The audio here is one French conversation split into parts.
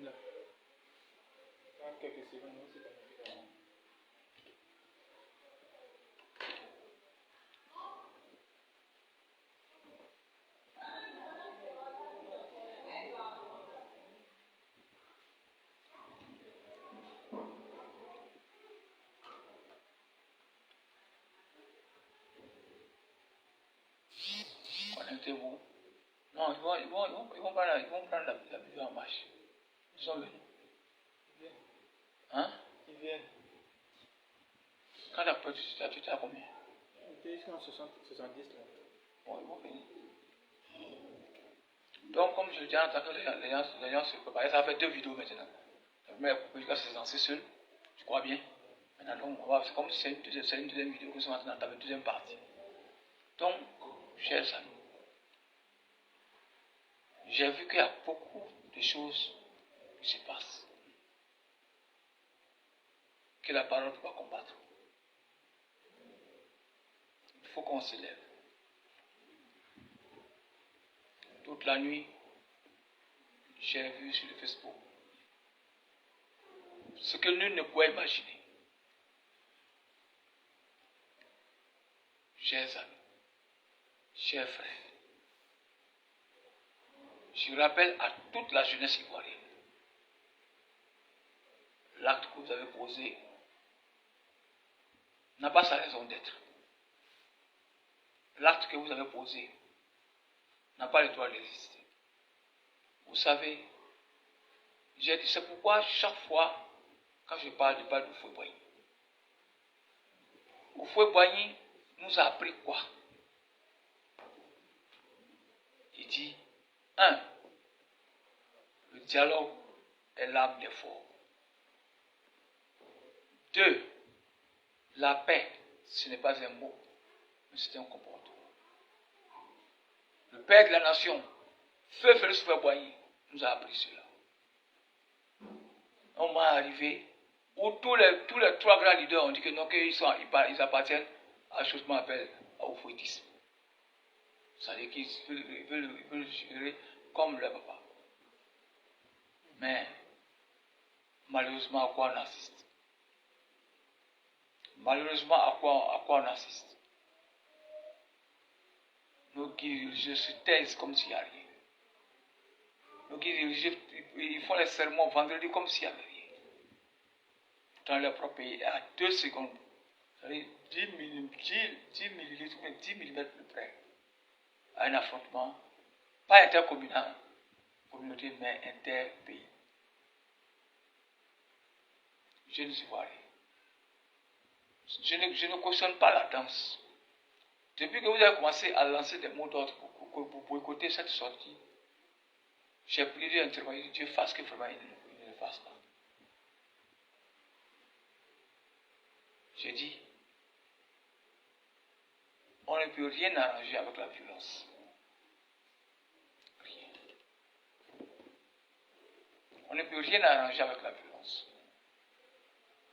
là. Dans quelques secondes, c'est pas évident. Connectez-vous. Non, ils vont prendre la vidéo en marche. Ils sont venus. Hein? Ils viennent. Quand la porte, tu étais à combien? Ils sont en 70 là. Bon, ils vont venir. Donc, comme je dis, en tant que les gens se préparent, ça fait 2 vidéos maintenant. La première publication, c'est lancé seul. Tu crois bien? Maintenant, donc, c'est comme si c'est une deuxième vidéo que nous sommes maintenant dans la deuxième partie. Donc, chers amis, j'ai vu qu'il y a beaucoup de choses qui se passent, que la parole ne peut pas combattre. Il faut qu'on se lève. Toute la nuit, j'ai vu sur le Facebook ce que nul ne pouvait imaginer. Chers amis, chers frères, je rappelle à toute la jeunesse ivoirienne, l'acte que vous avez posé n'a pas sa raison d'être. L'acte que vous avez posé n'a pas le droit de résister. Vous savez, j'ai dit, c'est pourquoi chaque fois, quand je parle de Houphouët-Boigny. Houphouët-Boigny nous a appris quoi? Il dit, 1. Le dialogue est l'âme des forts. 2. La paix, ce n'est pas un mot, mais c'est un comportement. Le père de la nation, Feu Félix Houphouët-Boigny, nous a appris cela. On m'a arrivé où tous les 3 grands leaders ont dit que non, qu'ils appartiennent à ce qu'on appelle Houphouëtisme. C'est-à-dire qu'ils veulent gérer comme le papa. Mais malheureusement, à quoi on assiste? Malheureusement, à quoi on assiste? Nos guides religieux se taisent comme s'il n'y a rien. Nos guides religieux, ils font les sermons vendredi comme s'il n'y avait rien. Dans leur propre pays, à 2 secondes, c'est-à-dire 10 millilitres, 10 mm plus près, à un affrontement, pas intercommunal, communauté, mais interpays. Jeunes Ivoiriens. Je ne cautionne pas la danse. Depuis que vous avez commencé à lancer des mots d'ordre pour boycotter cette sortie, j'ai prié intervenir, Dieu fasse que vraiment il ne le fasse pas. J'ai dit, on ne peut rien arranger avec la violence. Rien. On ne peut rien arranger avec la violence.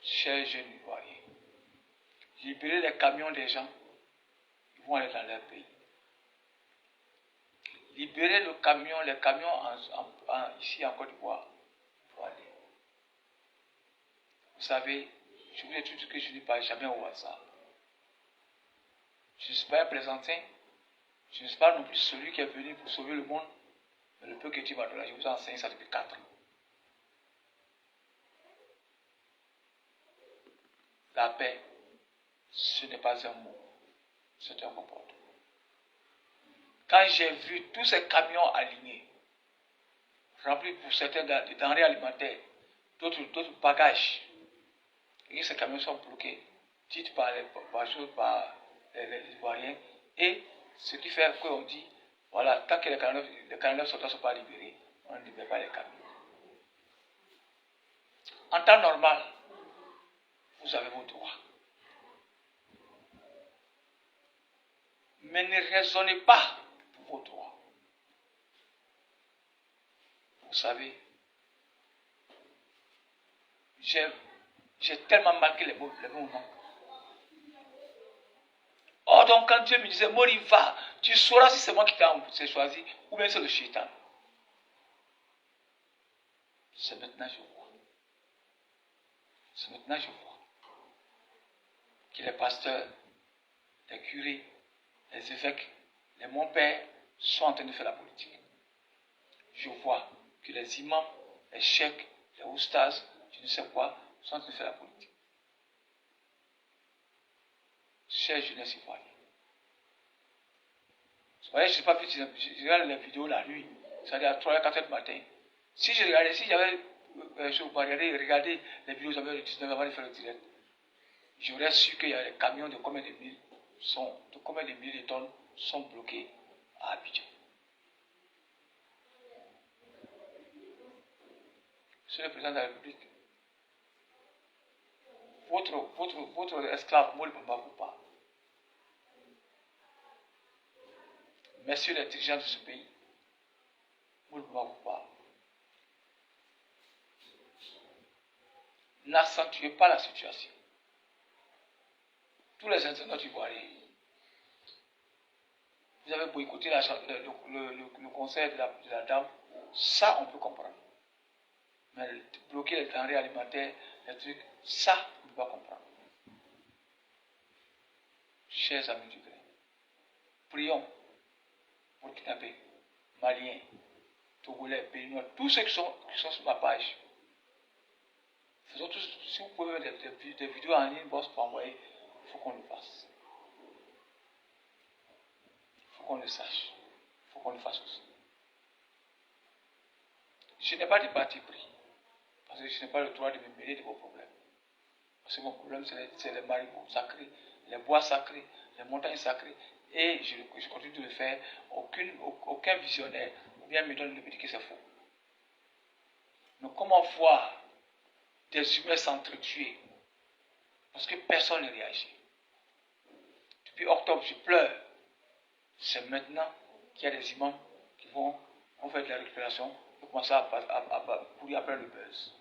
Chers jeunes Ivoiriens, libérez les camions des gens, ils vont aller dans leur pays. Libérez les camions ici en Côte d'Ivoire pour aller. Vous savez, je vous ai tout dit que je ne parle jamais au hasard. Je ne suis pas un plaisantin, je ne suis pas non plus celui qui est venu pour sauver le monde, mais le peu que Dieu m'a donné, je vous enseigne ça depuis 4 ans. La paix, ce n'est pas un mot, c'est un comportement. Quand j'ai vu tous ces camions alignés, remplis pour certains de denrées alimentaires, d'autres bagages, et ces camions sont bloqués, dites par les Ivoiriens, et ce qui fait qu'on dit, voilà, tant que les 49 soldats ne sont pas libérés, on ne libère pas les camions. En temps normal, vous avez vos droits. Mais ne raisonnez pas pour vos droits. Vous savez, j'ai tellement marqué les moments. Oh, donc quand Dieu me disait, Mori, va, tu sauras si c'est moi qui t'ai choisi ou bien c'est le shaitan. C'est maintenant je vois. C'est maintenant je vois que les pasteurs, les curés, les évêques, les mon-pères sont en train de faire la politique. Je vois que les imams, les cheikhs, les oustas, je ne sais quoi, sont en train de faire la politique. Chère jeunesse ivoirienne. Vous voyez, je n'ai pas vu, je regarde les vidéos la nuit, c'est-à-dire à 3 h 4 h du matin. Si j'avais regardé les vidéos, j'avais le 19 avant de faire le direct, j'aurais su qu'il y a des camions de combien de milliers de tonnes sont bloqués à Abidjan. Monsieur le président de la République, votre esclave, Moïse Bamba, vous parle. Messieurs les dirigeants de ce pays, Moïse Bamba vous parle. N'accentuez pas la situation. Tous les internautes ivoiriens, vous avez boycotté le conseil de la dame, ça on peut comprendre. Mais bloquer les denrées alimentaires, les trucs, ça on ne peut pas comprendre. Chers amis du Gré, prions pour Burkinabé, Maliens, Togolais, Béninois, tous ceux qui sont sur ma page. Faisons tous, si vous pouvez mettre des vidéos en inbox pour envoyer, il faut qu'on le fasse. Il faut qu'on le sache. Il faut qu'on le fasse aussi. Je n'ai pas de parti pris. Parce que je n'ai pas le droit de me mêler de vos problèmes. Parce que mon problème, c'est les marigouts sacrés, les bois sacrés, les montagnes sacrées. Et je continue de le faire. Aucun visionnaire ou bien me donne de me dire que c'est faux. Mais comment voir des humains s'entretuer parce que personne ne réagit? Depuis octobre, je pleure. C'est maintenant qu'il y a des imams qui vont faire de la récupération et commencer à courir après le buzz.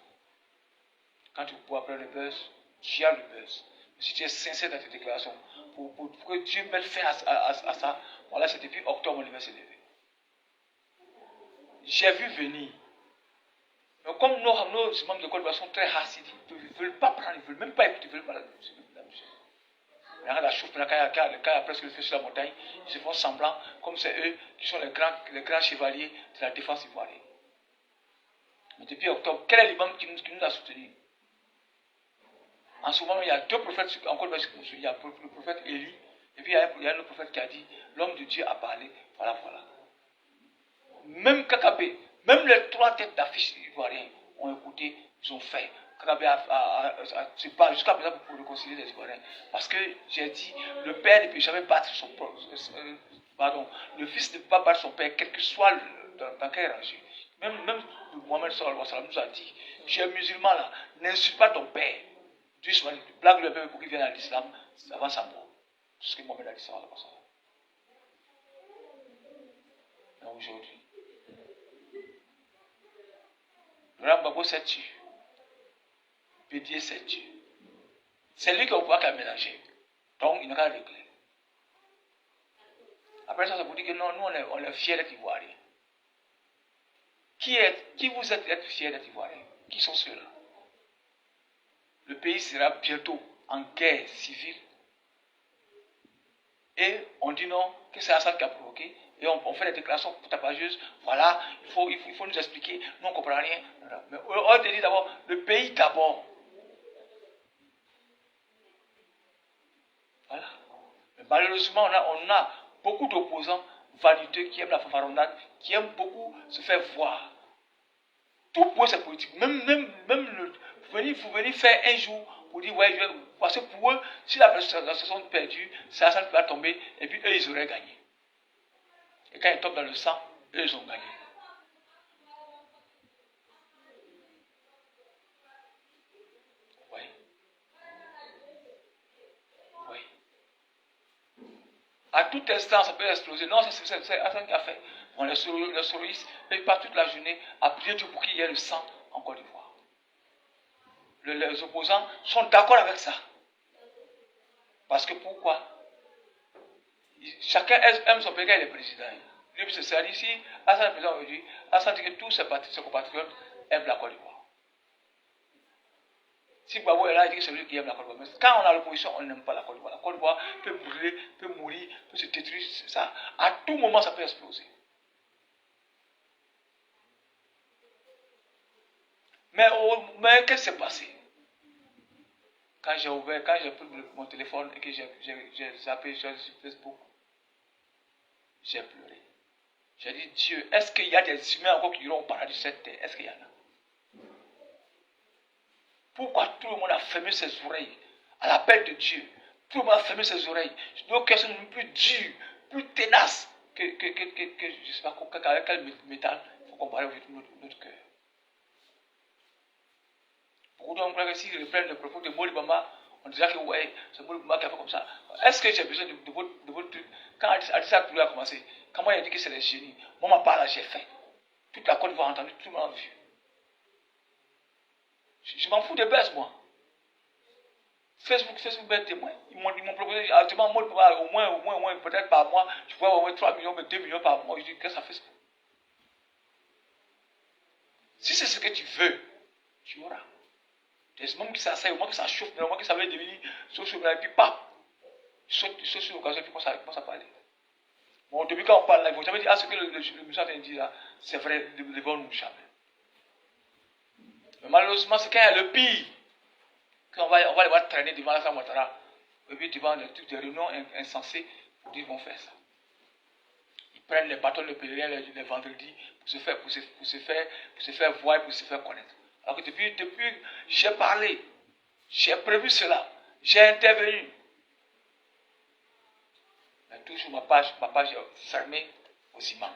Quand tu cours après le buzz, tu as le buzz. Mais si tu es sincère dans tes déclarations, pour que Dieu mette fin à ça, voilà, c'est depuis octobre on devait se lever. J'ai vu venir. Mais comme nos imams de Côte d'Ivoire sont très hassides, ils ne veulent pas prendre, ils ne veulent même pas écouter, ils ne veulent pas la musique. La chauffe, quand il y a presque le feu sur la montagne, ils se font semblant comme c'est eux qui sont les grands chevaliers de la défense ivoirienne. Mais depuis octobre, quel est l'imam qui nous a soutenus? En ce moment, il y a deux prophètes en Côte d'Ivoire. Il y a le prophète Élie, et puis il y a le prophète qui a dit, l'homme de Dieu a parlé, voilà. Même Kakabé, même les 3 têtes d'affiche ivoiriens ont écouté, ils ont fait. Kakabé se bat jusqu'à présent pour réconcilier les Ivoiriens. Parce que j'ai dit, le père ne peut jamais battre son le fils ne peut pas battre son père, quel que soit dans quel rangé. Même Mohamed Sallallahu alayhi wa sallam nous a dit, tu es musulman là, n'insulte pas ton père. Dieu blague le père pour qu'il vienne à l'islam avant sa mort. C'est ce que Mohamed a dit sallallahu alayhi wa sallam. Mais aujourd'hui, Laurent Gbagbo s'est tué. Bédier s'est tué. C'est lui qui va pouvoir qu'à mélanger. Donc, il n'a qu'à régler. Après ça vous dit que non, nous, on est fiers d'être Ivoiriens. Qui vous êtes fiers d'être Ivoiriens? Qui sont ceux-là? Le pays sera bientôt en guerre civile. Et on dit non, que c'est Assad qui a provoqué. Et on fait des déclarations tapageuses. Voilà, il faut nous expliquer. Nous, on ne comprend rien. Mais on te dit d'abord, le pays d'abord. Voilà. Mais malheureusement, on a beaucoup d'opposants vaniteux qui aiment la fanfaronnade, qui aiment beaucoup se faire voir. Tout pour eux, c'est politique. Vous venez faire un jour pour dire, ouais, parce que pour eux, si la personne perdue, c'est Assad qui va tomber, et puis eux, ils auraient gagné. Et quand ils tombent dans le sang, eux, ils ont gagné. Oui. À tout instant, ça peut exploser. Non, c'est Assad qui a fait. Bon, les souristes, ils partent toute la journée à prier Dieu pour qu'il y ait le sang en Côte d'Ivoire. Les opposants sont d'accord avec ça. Parce que pourquoi? Chacun aime son pays quand il est président. Lui, c'est ça. Ici, Assad est président aujourd'hui. Assad dit que tous ses compatriotes aiment la Côte d'Ivoire. Si Gbagbo est là, il dit que c'est lui qui aime la Côte d'Ivoire. Mais quand on a l'opposition, on n'aime pas la Côte d'Ivoire. La Côte d'Ivoire peut brûler, peut mourir, peut se détruire. Ça. À tout moment, ça peut exploser. Mais qu'est-ce qui s'est passé? Quand j'ai pris mon téléphone et que j'ai zappé sur Facebook, j'ai pleuré. J'ai dit, Dieu, est-ce qu'il y a des humains encore qui iront au paradis sur cette terre? Est-ce qu'il y en a? Pourquoi tout le monde a fermé ses oreilles à l'appel de Dieu? Tout le monde a fermé ses oreilles. Nos cœurs sont plus durs, plus tenaces que je ne sais pas avec quel métal il faut comparer aujourd'hui notre cœur. Beaucoup d'hommes croient que s'ils reprennent le propos de Moli Bamba, on dira que ouais, c'est Moli Bamba qui a fait comme ça. Est-ce que j'ai besoin de votre truc? Quand Adissa Touré a commencé, quand moi il a dit que c'est les génies, moi ma part là j'ai fait. Toute la Côte d'Ivoire a entendu, tout le monde a vu. Je m'en fous des baisses moi. Facebook est témoin. Ils m'ont proposé actuellement Moli Bamba au moins, peut-être par mois, je pourrais avoir au moins 3 millions, mais 2 millions par mois. Je dis, qu'est-ce que ça fait ça? Si c'est ce que tu veux, tu auras. Des moments qui s'asseyent, au moment que ça chauffe, au moment que ça veut devenir social, et puis paf, ils sautent sur l'occasion, et puis commence à parler. Bon, depuis quand on parle là, ils vont jamais dire, ah, ce que le monsieur a dit là, c'est vrai, le bon nous jamais. Mais malheureusement, c'est quand il y a le pire, qu'on va les voir traîner devant la salle Ouattara, et puis devant des réunions insensées, pour dire qu'ils vont faire ça. Ils prennent les bâtons de pèlerin les vendredis pour se faire voir, pour se faire connaître. Alors que depuis j'ai parlé, j'ai prévu cela, j'ai intervenu. Mais toujours ma page est fermée au ciment.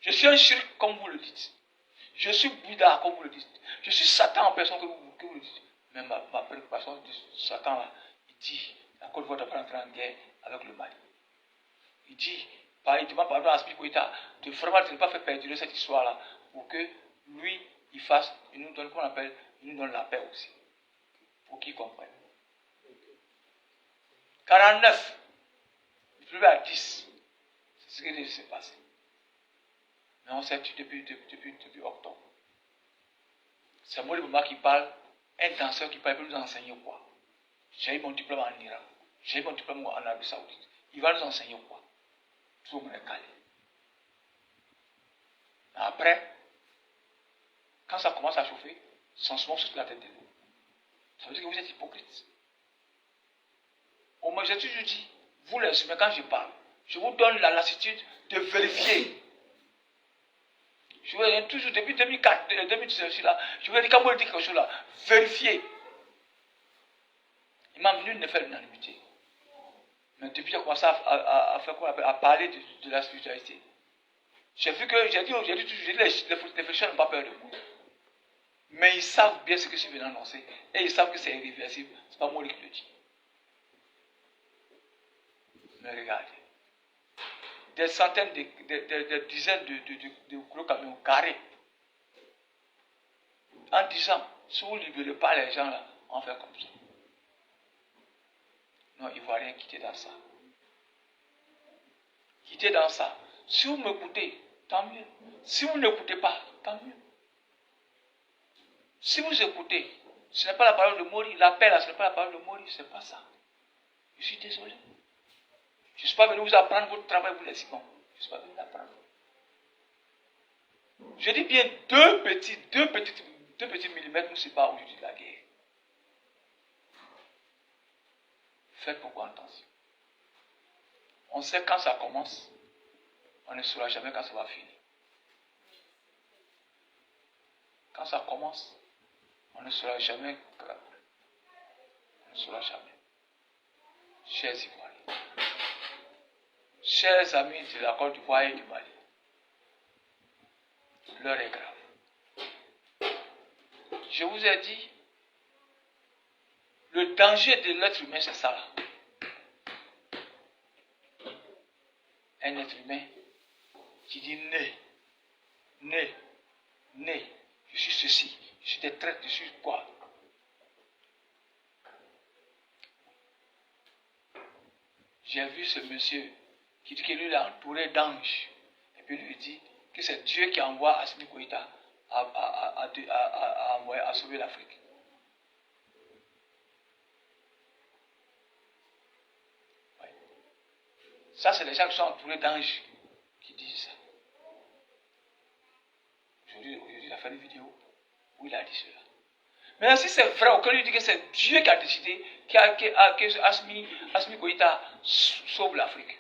Je suis un shirk comme vous le dites. Je suis Bouddha comme vous le dites. Je suis Satan en personne que vous le dites. Mais ma préoccupation de Satan là, il dit, la Côte d'Ivoire doit pas entrer en guerre avec le Mali. Il dit, il demande par exemple à Aspi Koïta de ne pas faire perdurer cette histoire là pour que lui, il nous donne, il nous donne la paix aussi. Pour qu'ils comprennent. 49, il pleut à 10. C'est ce qui s'est passé. Mais on s'est tué depuis octobre. C'est Moli Bamba qui parle, un danseur qui parle, il peut nous enseigner quoi? J'ai eu mon diplôme en Iran, j'ai eu mon diplôme en Arabie Saoudite. Il va nous enseigner quoi? Tout le monde est calé. Après, quand ça commence à chauffer, sans se sur la tête de nous. Ça veut dire que vous êtes hypocrite. Au moins, j'ai toujours dit, vous les humains, quand je parle, je vous donne la lassitude de vérifier. Je vous ai toujours, depuis 2004, 2019, là, je vous ai dit, quand vous dites quelque chose là, vérifiez. Il m'a venu de faire l'unanimité. Mais depuis j'ai commencé à faire quoi, à parler de la spiritualité, j'ai vu que, j'ai dit les frères n'ont pas peur de moi. Mais ils savent bien ce que je viens d'annoncer. Et ils savent que c'est irréversible. Ce n'est pas moi qui le dis. Mais regardez. Des centaines, des dizaines de gros camions carrés. En disant, si vous ne libérez pas les gens là, on fait comme ça. Non, il ne va rien quitter dans ça. Quitter dans ça. Si vous m'écoutez, tant mieux. Si vous n'écoutez pas, tant mieux. Si vous écoutez, ce n'est pas la parole de Mori, l'appel là, ce n'est pas la parole de Mori, ce n'est pas ça. Je suis désolé. Je ne suis pas venu vous apprendre votre travail, vous les Simons. Je ne suis pas venu l'apprendre. Je dis bien deux petits millimètres nous séparent aujourd'hui de la guerre. Faites beaucoup attention. On sait quand ça commence, on ne saura jamais quand ça va finir. Quand ça commence, on ne saura jamais. On ne saura jamais. Chers Ivoiriens, chers amis de la Côte d'Ivoire et du Mali, l'heure est grave. Je vous ai dit, le danger de l'être humain, c'est ça là. Un être humain qui dit né, je suis ceci, je suis des traites, je suis quoi? J'ai vu ce monsieur qui dit que lui il est entouré d'anges. Et puis lui dit que c'est Dieu qui envoie Assimi Goïta à sauver l'Afrique. Ça, c'est les gens qui sont entourés d'anges qui disent ça. Aujourd'hui, il a fait une vidéo où il a dit cela. Mais si c'est vrai, auquel lui dit que c'est Dieu qui a décidé que Assimi Goïta sauve l'Afrique.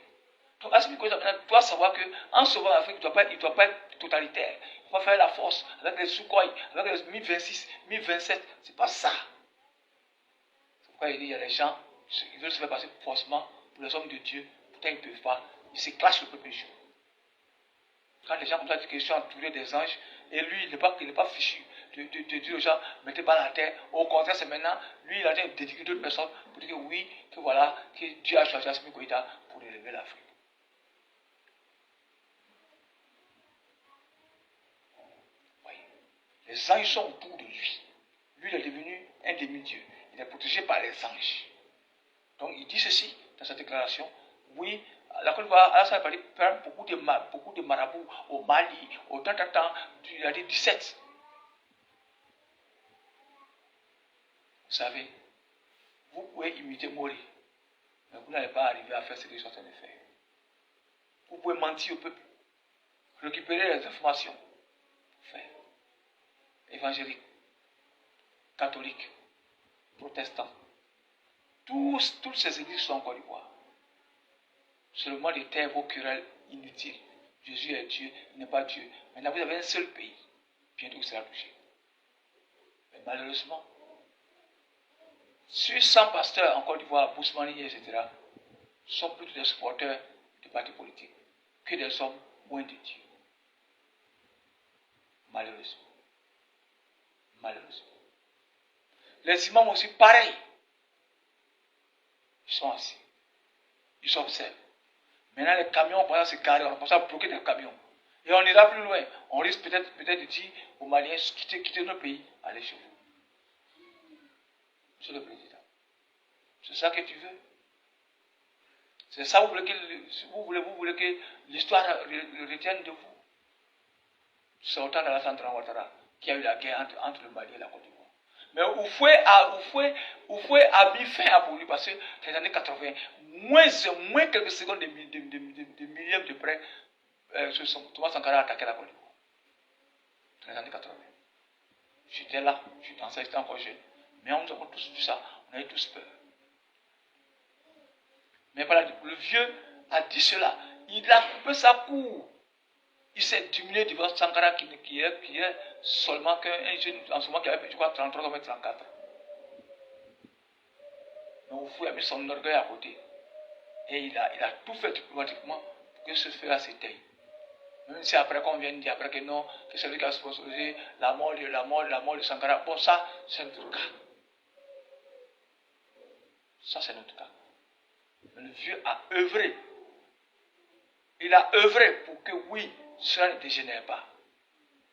Donc Assimi Goïta doit savoir qu'en sauvant l'Afrique, il ne doit pas être totalitaire. Il va faire la force avec les Sukhoi, avec les Mi-26, Mi-27. C'est pas ça. C'est pourquoi il dit il y a des gens, ils veulent se faire passer forcément pour les hommes de Dieu. Pourtant, ils ne peuvent pas. Ils se clashent le peuple jour. Quand les gens comme ça disent qu'ils sont entourés des anges, et lui, il n'est pas fichu de dire aux gens, mettez pas la terre. Au contraire, c'est maintenant, lui, il a dédié d'autres personnes pour dire que oui, que voilà, que Dieu a choisi Assimi Goïta pour élever l'Afrique. Oui. Les anges sont autour de lui. Lui, il est devenu un demi-dieu. Il est protégé par les anges. Donc, il dit ceci dans sa déclaration. Oui, la Côte d'Ivoire, Alassane a parlé beaucoup de marabouts au Mali, au temps, il a dit 17. Vous savez, vous pouvez imiter Mori, mais vous n'allez pas arriver à faire ce qu'ils sont en train de faire. Vous pouvez mentir au peuple, récupérer les informations, faire. Évangéliques, catholiques, protestants, toutes ces églises sont en Côte d'Ivoire. Seulement de taire vos querelles inutiles. Jésus est Dieu, il n'est pas Dieu. Maintenant, vous avez un seul pays. Bientôt, vous serez touché. Mais malheureusement, sur 100 pasteurs en Côte d'Ivoire, Bousmani, etc., sont plutôt des supporters de partis politiques que des hommes loin de Dieu. Malheureusement. Malheureusement. Les imams aussi, pareil. Ils sont assis. Ils s'observent. Maintenant, les camions, on va se garer, on va bloquer des camions. Et on ira plus loin. On risque peut-être de dire aux Maliens, quittez notre pays, allez chez vous. Monsieur le Président. C'est ça que tu veux? C'est ça vous voulez que l'histoire retienne de vous? C'est autant de la Centrale Ouattara qui a eu la guerre entre le Mali et la Côte d'Ivoire. Mais Oufoué a mis fin à pour lui parce que dans les années 80, moins quelques secondes de millième de près, Thomas Sankara a attaqué la Côte d'Ivoire. Dans les années 80. J'étais là, j'étais encore jeune. Mais nous avons tous vu ça, on avait tous peur. Mais voilà, le vieux a dit cela. Il a coupé sa cour. Il s'est diminué devant Sankara qui est seulement qu'un jeune en ce moment qui avait, je crois, 33 ou 34. Mais Oufoué a mis son orgueil à côté. Et il a tout fait diplomatiquement pour que ce fait-là s'éteigne. Même si après qu'on vient dire après que non, que c'est lui qui a sponsorisé la mort de Sankara. Bon, ça, c'est notre cas. Ça, c'est notre cas. Mais le vieux a œuvré. Il a œuvré pour que, oui, cela ne dégénère pas.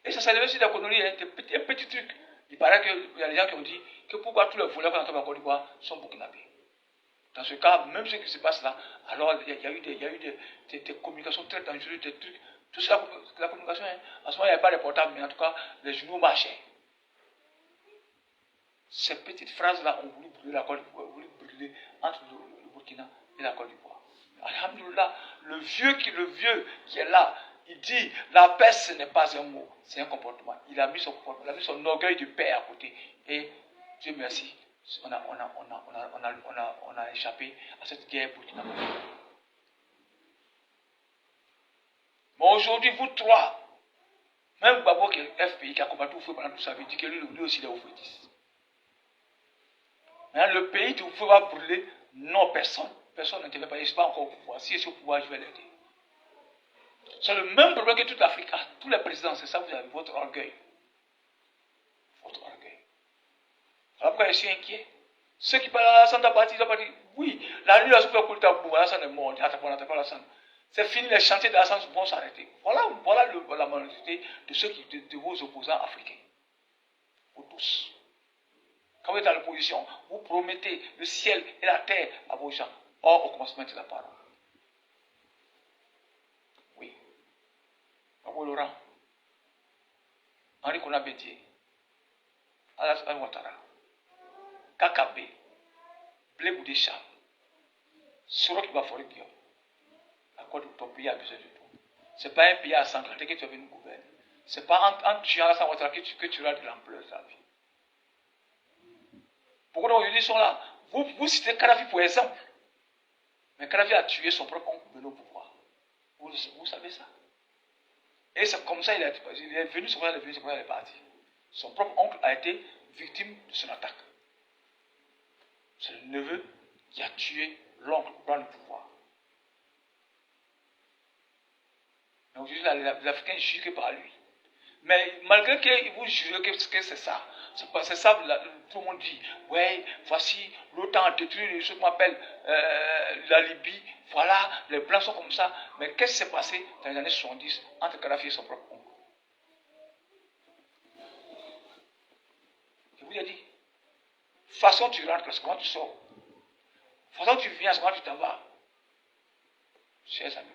Et ça s'est levé sur des conneries, un petit truc. Il paraît qu'il y a des gens qui ont dit que pourquoi tous les voleurs qu'on entend en Côte d'Ivoire sont burkinabés. Dans ce cas, même ce qui se passe là, alors il y a eu des communications très dangereuses, des trucs. Tout ça, la communication, hein. En ce moment, il n'y avait pas de portable, mais en tout cas, les journaux marchaient. Ces petites phrases-là ont voulu brûler la Côte d'Ivoire, ont voulu brûler entre le Burkina et la Côte d'Ivoire. Alhamdoulilah, le vieux qui est là, il dit la paix ce n'est pas un mot, c'est un comportement. Il a mis son orgueil de paix à côté. Et Dieu merci, on a échappé à cette guerre burkinabé. Mais aujourd'hui, vous trois, même Babo qui est FPI qui a combattu Oufoué pendant toute sa vie, dit que lui aussi il est Oufouétiste. Maintenant, le pays de Oufoué va brûler, non, personne. Personne n'intervient pas, je ne suis pas encore au pouvoir. Si je suis au pouvoir, je vais l'aider. C'est le même problème que toute l'Afrique a. Tous les présidents, c'est ça, vous avez votre orgueil. Votre orgueil. Alors pourquoi je suis inquiet? Ceux qui parlent à Alassane d'Abati, ils ont dit, oui, la nuit, la souffle pour le tabou, Alassane est mort, c'est fini, les chantiers d'Alassane vont s'arrêter. Voilà la majorité de vos opposants africains. Vous tous. Quand vous êtes dans l'opposition, vous promettez le ciel et la terre à vos gens. Or, au commencement de la parole. Oui. Pablo Laurent, Henri Konan Bédié, Alassane Ouattara, Kakabe, Blé Boudécha, Sorok Bafori Guillaume. quoi ton pays a besoin de toi. Ce n'est pas un pays à Sankrate que tu es venu gouverner. Ce n'est pas en tuant Hassan Ouattara que tu auras de l'ampleur de ta vie. Beaucoup d'aujourd'hui sont là. Vous citez Kadhafi pour exemple. Mais Kadhafi a tué son propre oncle Beno au pouvoir. Vous savez ça. Et c'est comme ça il est venu, c'est comme ça il est parti. Son propre oncle a été victime de son attaque. C'est le neveu qui a tué l'oncle pour prendre le pouvoir. Donc les Africains jurent que par lui. Mais malgré qu'ils vous jurent que c'est ça, c'est ça, tout le monde dit, ouais, voici, l'OTAN a détruit ce qu'on appelle la Libye, voilà, les Blancs sont comme ça. Mais qu'est-ce qui s'est passé dans les années 70 entre Kadhafi et son propre oncle? Je vous ai dit, façon tu rentres, c'est comment tu sors. Façon tu viens, c'est comment tu t'en vas. Chers amis,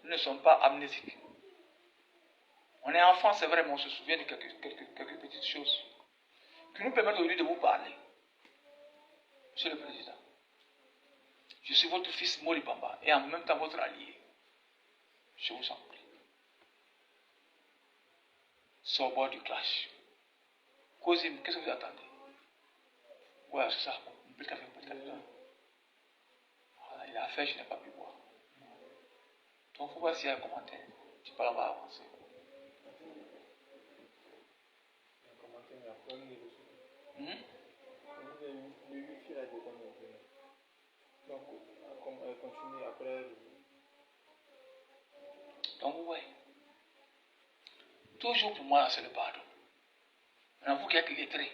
nous ne sommes pas amnésiques. On est enfant, c'est vrai, mais on se souvient de quelques petites choses qui nous permettent aujourd'hui de vous parler. Monsieur le Président, je suis votre fils Mori Bamba et en même temps votre allié. Je vous en prie. C'est au bord du clash. Kozim, qu'est-ce que vous attendez? Ouais, c'est ça. Un peu de café, un peu de café. Voilà, il a fait, je n'ai pas pu boire. Donc, il faut voir s'il y a un commentaire. Tu peux l'avoir avancé. Le wifi là dedans donc continue après. Donc ouais. Toujours pour moi c'est le pardon. Maintenant vous qui êtes lettrés,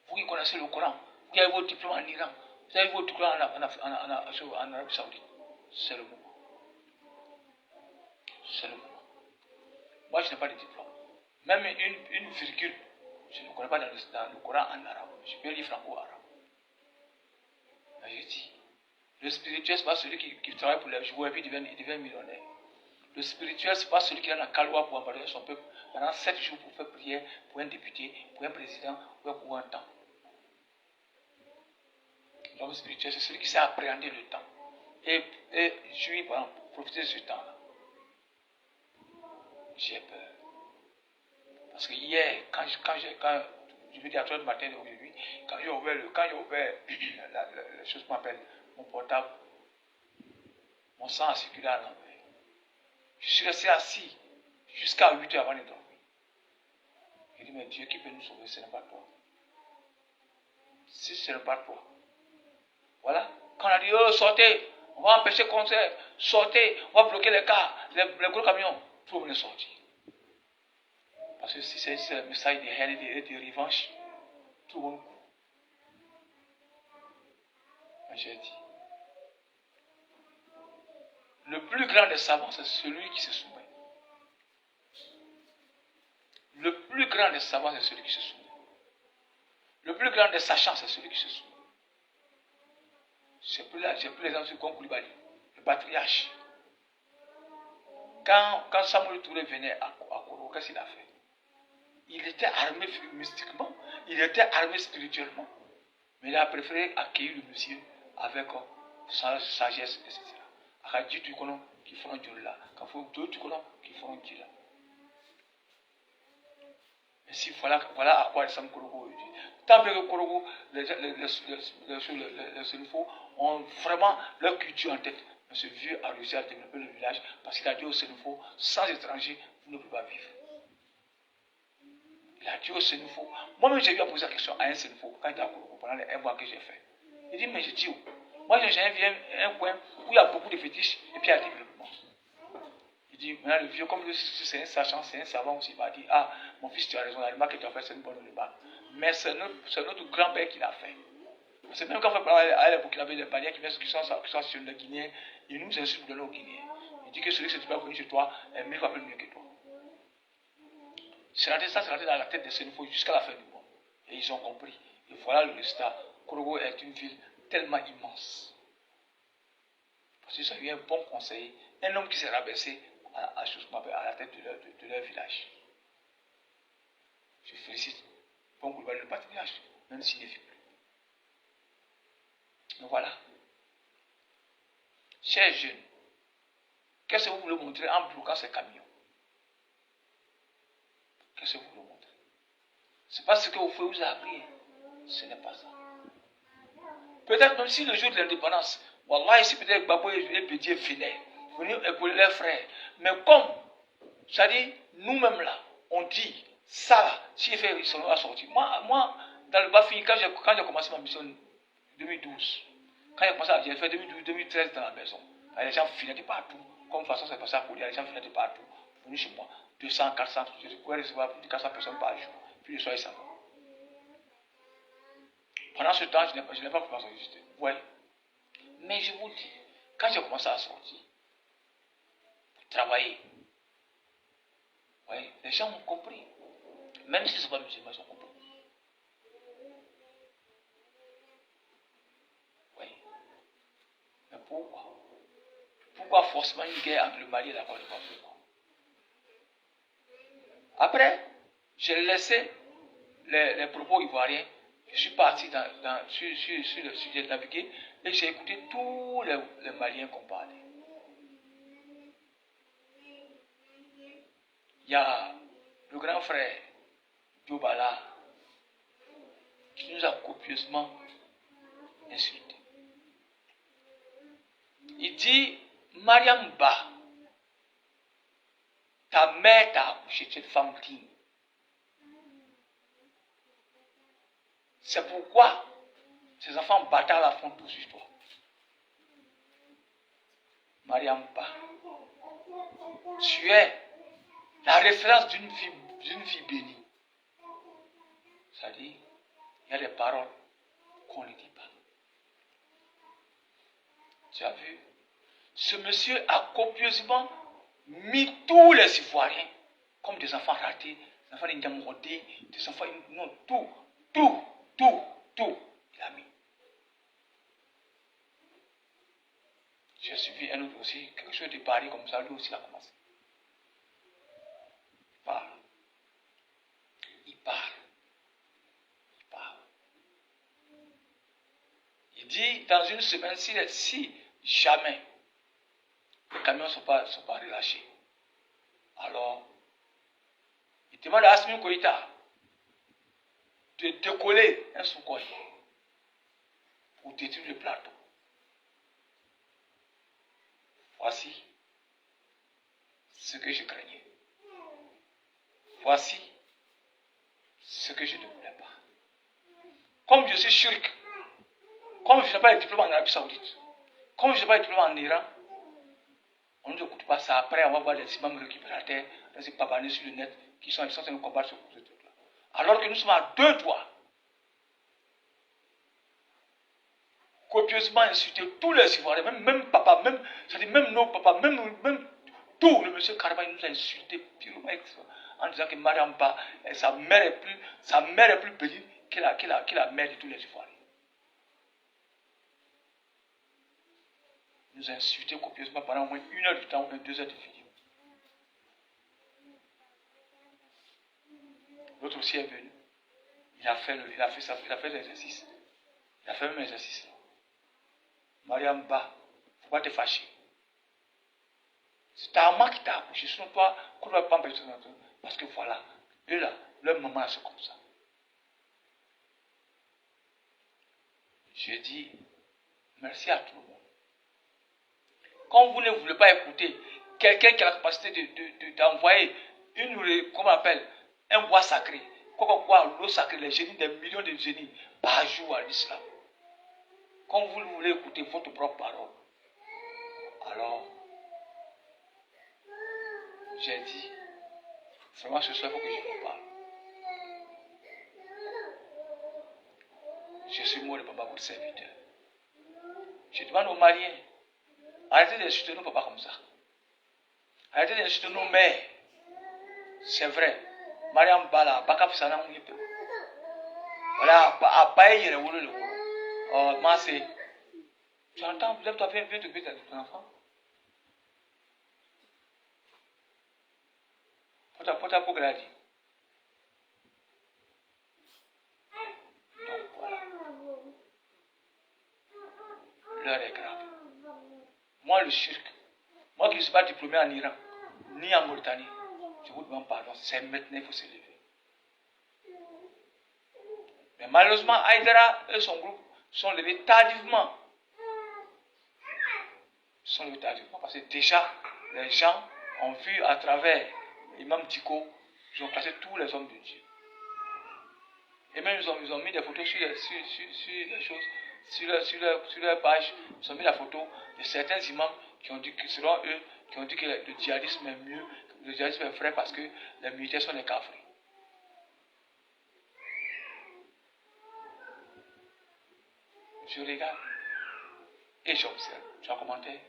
vous qui connaissez le Coran, vous qui avez vos diplômes en Iran, vous avez vos diplômes en Arabie Saoudite, c'est le moment. C'est le moment. Moi je n'ai pas de diplôme. Même une virgule, je ne connais pas dans le Coran en arabe. Je peux lire franco-arabe. Mais je dis, le spirituel, ce n'est pas celui qui travaille pour les joueurs et puis il devient millionnaire. Le spirituel, ce n'est pas celui qui est dans la calois pour embarquer son peuple pendant 7 jours pour faire prière pour un député, pour un président, pour un temps. L'homme spirituel, c'est celui qui sait appréhender le temps. Et je par exemple, profiter de ce temps-là. J'ai peur. Parce que hier, quand je me dis à 3 du matin d'aujourd'hui, quand j'ai ouvert les choses qu'on appelle mon portable, mon sang a circulé à l'envers. Je suis resté assis jusqu'à 8 heures avant de dormir. Je dis, mais Dieu qui peut nous sauver, ce n'est pas toi. Si ce n'est pas toi. Voilà. Quand on a dit, oh, sortez, on va empêcher le concert, sortez, on va bloquer les cars, les gros camions, tout le monde est sorti. Parce que si c'est le message de haine et de revanche, tout le monde court. Mais j'ai dit, le plus grand des savants, c'est celui qui se soumet. Le plus grand des savants, c'est celui qui se soumet. Le plus grand des sachants, c'est celui qui se soumet. J'ai pris l'exemple sur Koulibaly, le patriarche. Quand Samuel Touré venait à Koro, qu'est-ce qu'il a fait? Il était armé mystiquement, il était armé spirituellement. Mais il a préféré accueillir le monsieur avec sagesse, etc. Il a dit tu connais qui font Dieu là. Quand tu connais qui font Dieu là. Mais si voilà à quoi ressemble Korogo aujourd'hui. Tant que Korogo, les Sénéfaux ont vraiment leur culture en tête. Mais ce vieux a réussi à développer le village parce qu'il a dit aux Sénéfaux, sans étrangers, vous ne pouvez pas vivre. Il a dit aux Sénéfaux. Moi-même, j'ai eu à poser la question à un Sénéfaux quand il était à Korogo pendant les 1 mois que j'ai fait. Il dit, mais je dis, moi j'ai jamais vu un coin où il y a beaucoup de fétiches et puis il y a le développement. Il dit, maintenant le vieux, comme c'est un sachant, c'est un savant aussi, il m'a dit, ah, mon fils, tu as raison, la remarque que tu as fait, c'est une bonne remarque. Mais c'est notre grand-père qui l'a fait. C'est même quand on fait parler à les Burkinabés, les Maliens qui sont sur le Guinéen, ils nous insultent de nos Guinéens. Il dit que celui qui s'est venu chez toi est 1000 fois plus mieux que toi. C'est rentré dans la tête des Sénéfaux jusqu'à la fin du monde. Et ils ont compris. Et voilà le résultat. Korogo est une ville tellement immense. Parce qu'ils ont eu un bon conseiller, un homme qui s'est rabaissé à la tête de leur village. Je félicite bon Koulibaly le patriarche, même s'il ne vit plus. Donc voilà. Chers jeunes, Qu'est-ce que vous voulez montrer en bloquant ces camions? Qu'est-ce que vous voulez montrer? C'est pas ce que vous avez appris. Ce n'est pas ça. Peut-être même si le jour de l'indépendance, Wallah, ici peut-être Babo et Bédier venaient, venir épauler leurs frères. Mais comme, c'est-à-dire, nous-mêmes là, on dit, ça là, si ils sont à sortir. Moi, dans le Bafi, quand j'ai commencé ma mission en 2012, quand j'ai fait 2012-2013 dans la maison, les gens filaient de partout. Comme de toute façon c'est passé à Koudia, les gens filaient de partout. Venus chez moi, 200, 400, je pouvais recevoir plus de 400 personnes par jour. Puis le soir, ils s'en vont. Pendant ce temps, je n'ai pas commencé à exister. Ouais. Mais je vous dis, quand j'ai commencé à sortir, pour travailler, ouais, les gens ont compris. Même si ce ne sont pas musulmans, ils ont compris. Oui. Mais pourquoi? Pourquoi forcément une guerre entre le Mali et la Côte d'Ivoire? Après, j'ai laissé les propos ivoiriens. Je suis parti sur le sujet de naviguer et j'ai écouté tous les Maliens qu'on parlait. Il y a le grand frère Diobala qui nous a copieusement insultés. Il dit, Mariam Ba, ta mère t'a accouché, tu es une femme digne. C'est pourquoi ces enfants bâtards la font tous sur toi. Mariam Ba, tu es la référence d'une fille bénie. C'est-à-dire, il y a des paroles qu'on ne dit pas. Tu as vu? Ce monsieur a copieusement mis tous les Ivoiriens comme des enfants ratés, des enfants ignorés, des enfants... Non, tout. Il a mis. J'ai suivi un autre aussi, quelque chose de pareil comme ça, lui aussi il a commencé. Il parle. Il dit, dans une semaine, si jamais les camions ne sont pas relâchés, alors, il demande à Assimi Goïta de décoller un Sukhoi pour détruire le plateau. Voici ce que je craignais. Voici ce que je ne voulais pas. Comme je suis shirk, comme je n'ai pas de diplôme en Arabie Saoudite, comme je n'ai pas de diplôme en Iran, on ne nous écoute pas ça. Après, on va voir les imams récupérateurs, les papanés sur le net, qui sont en train de combattre ce truc-là. Alors que nous sommes à 2 doigts. Copieusement insulter tous les Ivoiriens, même papa, même nos papas, même tout. Le monsieur Karama nous a insulté purement en disant que Mariam Ba, sa mère est plus bénie que la mère de tous les Ivoiriens. Il nous a insulté copieusement pendant au moins 1 heure du temps ou 2 heures de vidéo. L'autre aussi est venu. Il a fait l'exercice. Il a fait même l'exercice. Mariam Ba, il ne faut pas te fâcher. C'est ta maman qui t'a accouché. Sinon, toi, tu ne vas pas empêcher ton enfant. Parce que voilà, eux là, leur maman, c'est comme ça. Je dis merci à tout le monde. Quand vous ne voulez pas écouter quelqu'un qui a la capacité d'envoyer comment on appelle, un bois sacré, l'eau sacrée, les génies, des millions de génies par jour à l'islam. Quand vous voulez écouter votre propre parole, alors, j'ai dit, vraiment ce soir, il faut que je vous parle. Je suis moi le papa, votre serviteur. Je demande aux Maliens, arrêtez d'insulter nos papas comme ça. Arrêtez d'insulter nos mères. C'est vrai. Mariam Bala, Bakap Sana Mouyepe. Voilà, à Baye, le Wolo, le Wolo. Oh, Massé. Tu entends, lève-toi, viens t'occuper de ton enfant. Pota pour qu'elle a dit. Donc voilà. L'heure est grave. Moi, le shirk. Moi, qui ne suis pas diplômé en Iran, ni en Mauritanie, je vous demande pardon. C'est maintenant qu'il faut se lever. Mais malheureusement, Haïdara et son groupe sont levés tardivement. Ils sont levés tardivement parce que déjà, les gens ont vu à travers l'imam Diko, ils ont classé tous les hommes de Dieu. Et même ils ont mis des photos sur les choses, sur leur page, ils ont mis la photo de certains imams qui ont dit que selon eux, qui ont dit que le djihadisme est mieux, le djihadisme est vrai parce que les militaires sont des cafres. Je regarde et j'observe. Tu as commenté?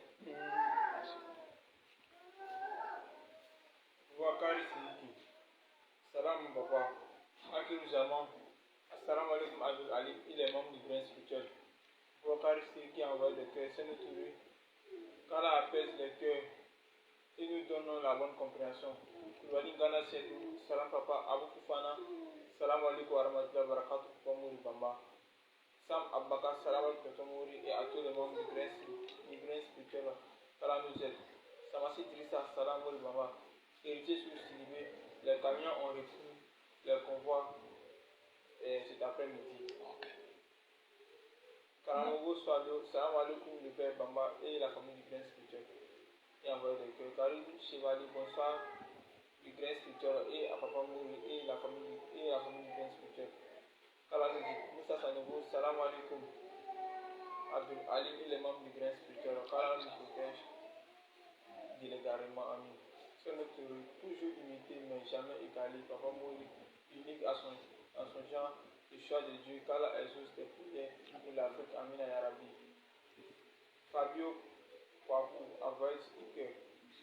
Wakari Sidiki. Salam Baba. Akil Zaman. Assalamu alaikum Abdul Ali. Il est membre du grain spirituel. Wakari Sidiki a envoyé le cœur. C'est notre rue. Kala apaise les cœurs et nous donnons la bonne compréhension. Kulwali Gana Sedou. Salam Papa. Abu Kufana. Salam alaikum wa rahmatullahi wa barakatuh. Pomouri Bamba. Sam Abbaka, salam alaikum Tomouri et à tous les membres du grain spirituel. Salam nous aide. Samassi Trissa, salam alaikum Bamba. Héritier sur Silibé, les camions ont repris leur convoi cet après-midi. Karamogo Swado, salam alaikum le père Bamba et la famille du grain spirituel. Et envoyé des cœurs. Karim Chevalier, bonsoir du grain spirituel et à Papa Mouri et la famille du grain spirituel. Moussa Sanogo, salam alaikum. Abdul Ali, il est membre du grain spirituel. Kalam nous protège d'élégalement, amis. Sur notre rue, toujours imité mais jamais égalé. Papa Mouri, unique à son genre, le choix de Dieu. Kala exauce des prières pour l'Afrique, Amina Yarabi. Fabio Kwaku envoie des stickers.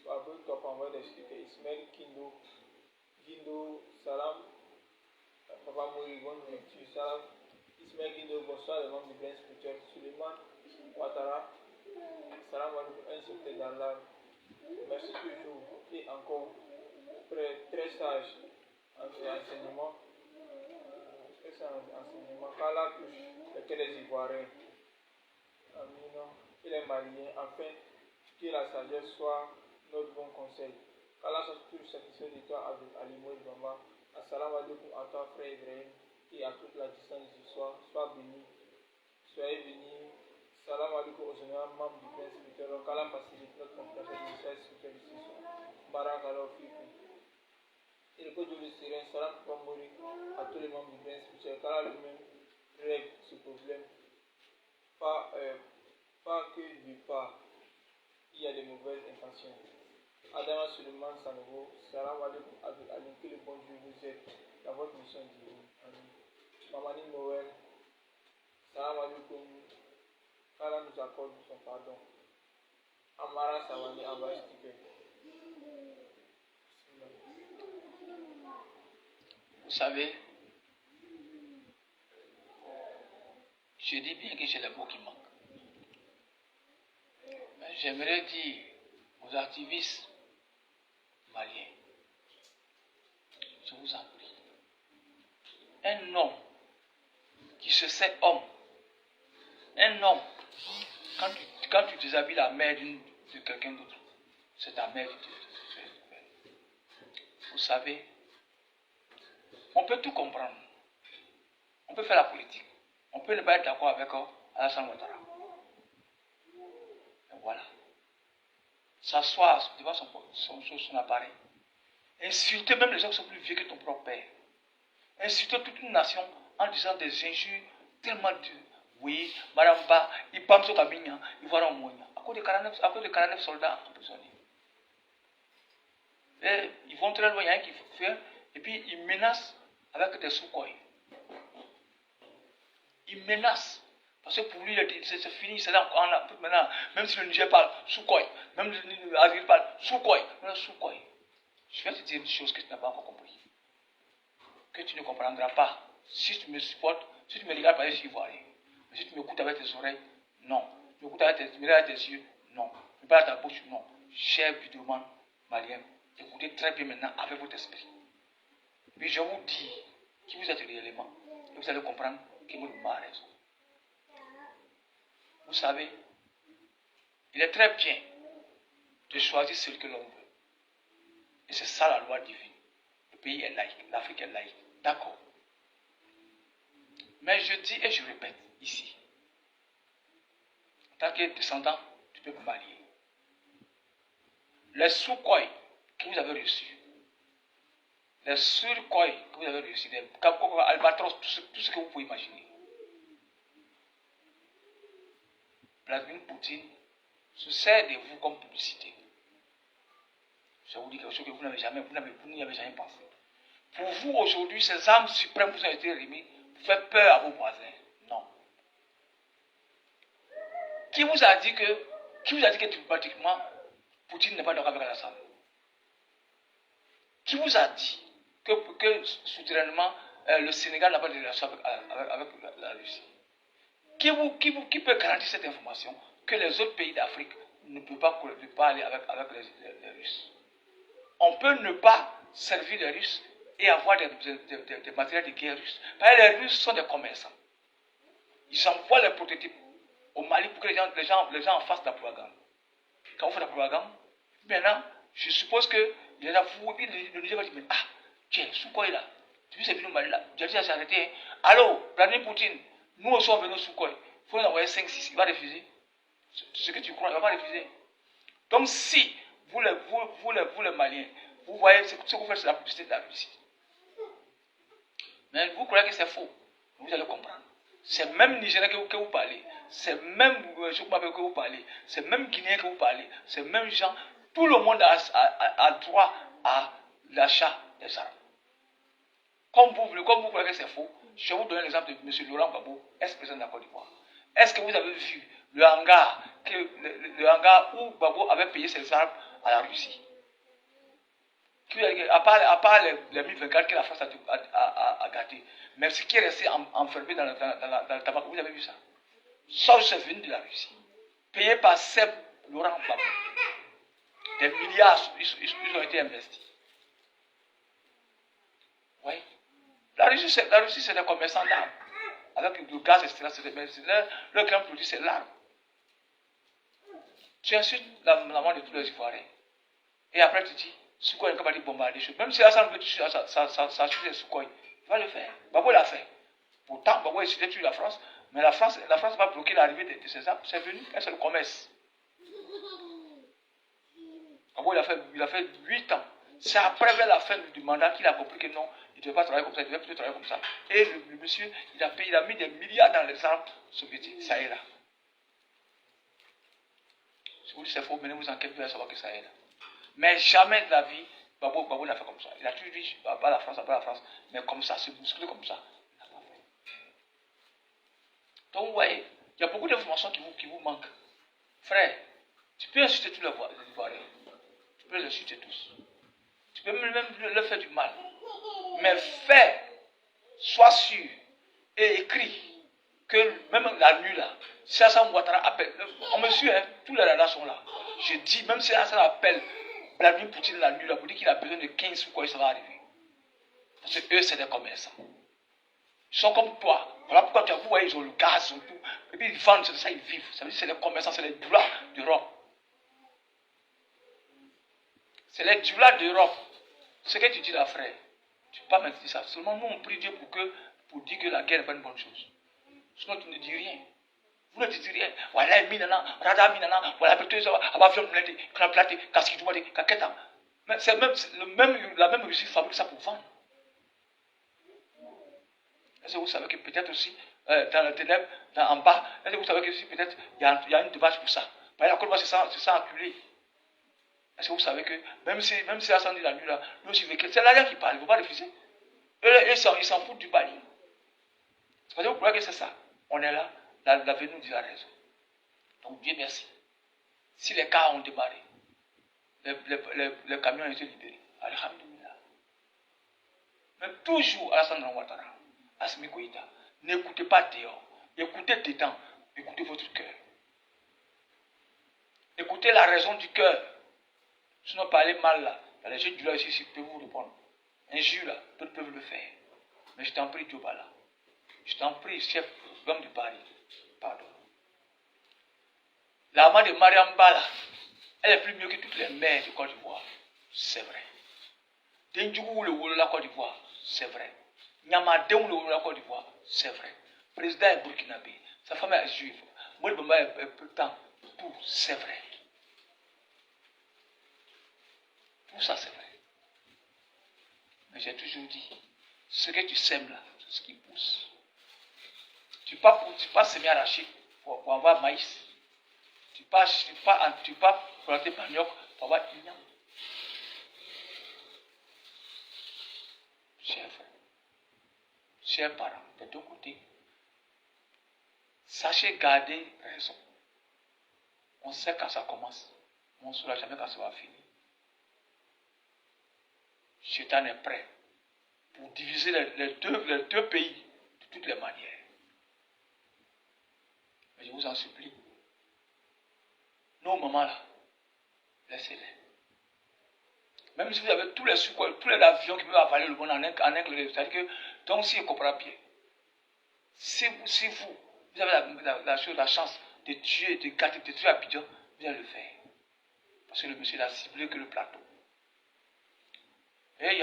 Fabio Top envoie des stickers. Ismaël Gindo, salam. Papa Mouri, bonne lecture, salam. Ismaël Guido, bonsoir, les membres du grain spirituel. Suleiman Ouattara, salam alaikum, un secret dans l'âme. Merci toujours et encore. Très sage enseignement. Très sage enseignement. Kala touche, lesquels les Ivoiriens. Amina, il est malien. Enfin, que la sagesse soit notre bon conseil. Kala touche satisfait de toi, Abdul Ali Moïse Bamba. Assalamu alaikum à toi, frère Ibrahim, et à toute la distance du soir. Sois béni. Soyez bénis. Salam alaikum aux généraux membres du grain spirituel. Kala facilite notre compréhension du message spirituel ici. Barak alors Fikou. Et le code de l'Israël, salam pour mourir à tous les membres du grain spirituel. Kala lui-même règle ce problème. Pas que du pas. Il y a de mauvaises intentions. Adama Suleiman Sanogo, salam alaikum Abdul Ali, que le bon Dieu vous aide dans votre mission divine. Amen. Mamani Noël, salam alaikum, qu'Allah nous accorde son pardon. Amara Savani, envoyé sticker. Vous savez, je dis bien que j'ai les mots qui manquent. Mais j'aimerais dire aux activistes maliens, je vous en prie, un homme qui se sait homme, un homme, quand tu déshabilles la mère de quelqu'un d'autre, c'est ta mère qui te. Vous savez, on peut tout comprendre, on peut faire la politique, on peut ne pas être d'accord avec Alassane Ouattara. Et voilà. S'asseoir devant son appareil. Insulter même les gens qui sont plus vieux que ton propre père. Insulter toute une nation en disant des injures tellement dures. Oui, Madame Ba, il parle sur Kabignan, il voit un moyen. À cause de 49 soldats emprisonnés. Et ils vont très loin, il y a un qui fait, et puis ils menacent avec des sous-coins. Ils menacent. Parce que pour lui, c'est fini, c'est là maintenant. Même si le Niger parle sous-coin, même le Algérie parle sous-coin, sous-coin. Je vais te dire une chose que tu n'as pas encore compris. Que tu ne comprendras pas. Si tu me supportes, si tu me regardes par les yeux ivoiriens, mais si tu m'écoutes avec tes oreilles, non. Tu m'écoutes avec tes yeux, non. Tu me parles à ta bouche, non. Cher vidéoman malien, écoutez très bien maintenant avec votre esprit. Puis je vous dis qui vous êtes réellement. Et vous allez comprendre que vous avez raison. Vous savez, il est très bien de choisir celui que l'on veut. Et c'est ça la loi divine. Le pays est laïque, l'Afrique est laïque. D'accord. Mais je dis et je répète ici, en tant que descendant du peuple malien, les sous-koïs que vous avez reçus, les sur-koïs que vous avez reçus, les Kakoko, albatros, tout ce que vous pouvez imaginer, Vladimir Poutine se sert de vous comme publicité. Je vous dis quelque chose que vous n'y avez jamais pensé. Pour vous, aujourd'hui, ces armes suprêmes vous ont été remises pour faire peur à vos voisins. Non. Qui vous a dit que diplomatiquement, Poutine n'est pas d'accord avec Alassane? Qui vous a dit que souterrainement, le Sénégal n'a pas de relation avec la Russie? Qui peut garantir cette information que les autres pays d'Afrique ne peuvent pas aller avec les Russes? On peut ne pas servir les Russes et avoir des matériels de guerre russes. Parce que les Russes sont des commerçants. Ils envoient les prototypes au Mali pour que les gens en fassent de la propagande. Quand on fait de la propagande, maintenant, je suppose que le Niger va dire, mais tiens, sous quoi il est là? Depuis c'est venu au Mali là, j'ai dit à s'arrêter. Hein. Allô, Vladimir Poutine, nous aussi on venons sous quoi? Il faut nous envoyer 5-6, il va refuser. Ce que tu crois, il ne va pas refuser. Donc si vous les Maliens, vous voyez ce que vous faites, c'est la publicité de la Russie. Mais vous croyez que c'est faux. Vous allez comprendre. C'est même Nigérien que vous parlez. C'est même que vous parlez. C'est même Guinéen que vous parlez. C'est même gens. Tout le monde a droit à l'achat des armes. Comme vous croyez que c'est faux, je vais vous donner l'exemple de M. Laurent Gbagbo, ex-président de la Côte d'Ivoire. Est-ce que vous avez vu le hangar où Gbagbo avait payé ses armes à la Russie? À part les 1024 que la France a gâté. Mais ce qui est resté enfermé dans le tabac, vous avez vu ça? Ça, c'est venu de la Russie. Payé par Seb Laurent Gbagbo. Des milliards, ils ont été investis. Oui. La Russie, c'est des commerçants d'armes. Avec le gaz, etc. Leur grand produit, c'est l'arme. Tu insultes la maman de tous les Ivoiriens. Et après, tu dis, Sukhoi n'est pas capable de bombarder des choses. Même si Hassan veut tuer les Sukhoi, il va le faire. Gbagbo l'a fait. Pourtant, Gbagbo essayé de tuer la France, mais la France va bloquer l'arrivée de ces armes. C'est venu, c'est le commerce. Gbagbo, il a fait 8 ans. C'est après, vers la fin du mandat, qu'il a compris que non, il ne devait pas travailler comme ça, il devait plutôt travailler comme ça. Et le monsieur, il a mis des milliards dans les armes soviétiques. Ça ira. Si vous dites c'est faux, menez-vous enquête, vous allez savoir que ça ira. Mais jamais de la vie, Gbagbo n'a fait comme ça. Il a toujours dit, pas la France, mais comme ça, se bousculer comme ça. Il n'a pas fait. Donc vous voyez, il y a beaucoup d'informations qui vous manquent. Frère, tu peux insulter tous les Ivoiriens. Tu peux les insulter tous. Tu peux même leur faire du mal. Mais sois sûr et écris que même la nuit là, si Hassan Ouattara appelle, on me suit, hein, tous les radars sont là. Je dis, même si Hassan appelle Vladimir Poutine la nuit là, pour dire qu'il a besoin de 15 ou quoi, ça va arriver. Parce que eux, c'est des commerçants. Ils sont comme toi. Voilà pourquoi vous voyez, ils ont le gaz, ils ont tout. Et puis ils vendent, c'est ça, ils vivent. Ça veut dire que c'est les commerçants, c'est les doulas d'Europe. C'est les doulas d'Europe. Ce que tu dis là, frère, tu ne peux pas me dire ça. Seulement nous, on prie Dieu pour dire que la guerre n'est pas une bonne chose. Sinon, tu ne dis rien. Vous ne dites rien. Voilà, minana, rada minana, voilà, peut-être ça va faire plater, plater, casque du moitié, kaketa. Mais c'est la même Russie fabrique ça pour vendre. Est-ce que vous savez que peut-être aussi, dans le ténèbre, en bas, est-ce que vous savez que aussi, peut-être, il y a une devache pour ça. Par exemple, c'est ça enculé. Est-ce que vous savez que, même si Hassan dit la nuit là, nous aussi, c'est l'argent qui parle, il ne faut pas refuser. Eux, ils s'en foutent du palier. C'est parce que vous croyez que c'est ça. On est là, l'avenir nous dit la raison. Donc Dieu merci. Si les cas ont démarré, les camions ont été libérés. Alhamdulillah. Mais toujours, Alassane Ouattara, Assimi Goïta, n'écoutez pas dehors. Écoutez dedans. Écoutez votre cœur. Écoutez la raison du cœur. Sinon, parlez mal là. Les jeunes du là ici, je peux vous répondre. Injure là, d'autres peuvent le faire. Mais je t'en prie, Diobala. Je t'en prie, chef, l'homme de Paris. Pardon. L'amant de Mariam Bala, Elle est plus mieux que toutes les mères de Côte d'Ivoire. C'est vrai. Denjougou le wolo la Côte d'Ivoire. C'est vrai. Nyamadéou le wolo la Côte d'Ivoire. C'est vrai. Le président est burkinabé. Sa femme est juive. Moi, le maman est temps. Tout, c'est vrai. Tout ça, c'est vrai. Mais j'ai toujours dit, ce que tu sèmes là, c'est ce qui pousse. Tu pas semer arachide pour avoir maïs. Tu pas planter manioc pour avoir igname. Chers frères, chers parents, des deux côtés, sachez garder raison. On sait quand ça commence, mais on ne saura jamais quand ça va finir. Satan est prêt pour diviser les deux pays de toutes les manières. Mais je vous en supplie, nos mamans là, laissez-les. Même si vous avez tous les avions qui peuvent avaler le monde en inclus, c'est-à-dire que, donc si vous comprenez bien, si vous avez la chance de tuer, de gâter, de tuer Abidjan, vous allez le faire. Parce que le monsieur a ciblé que le plateau. Et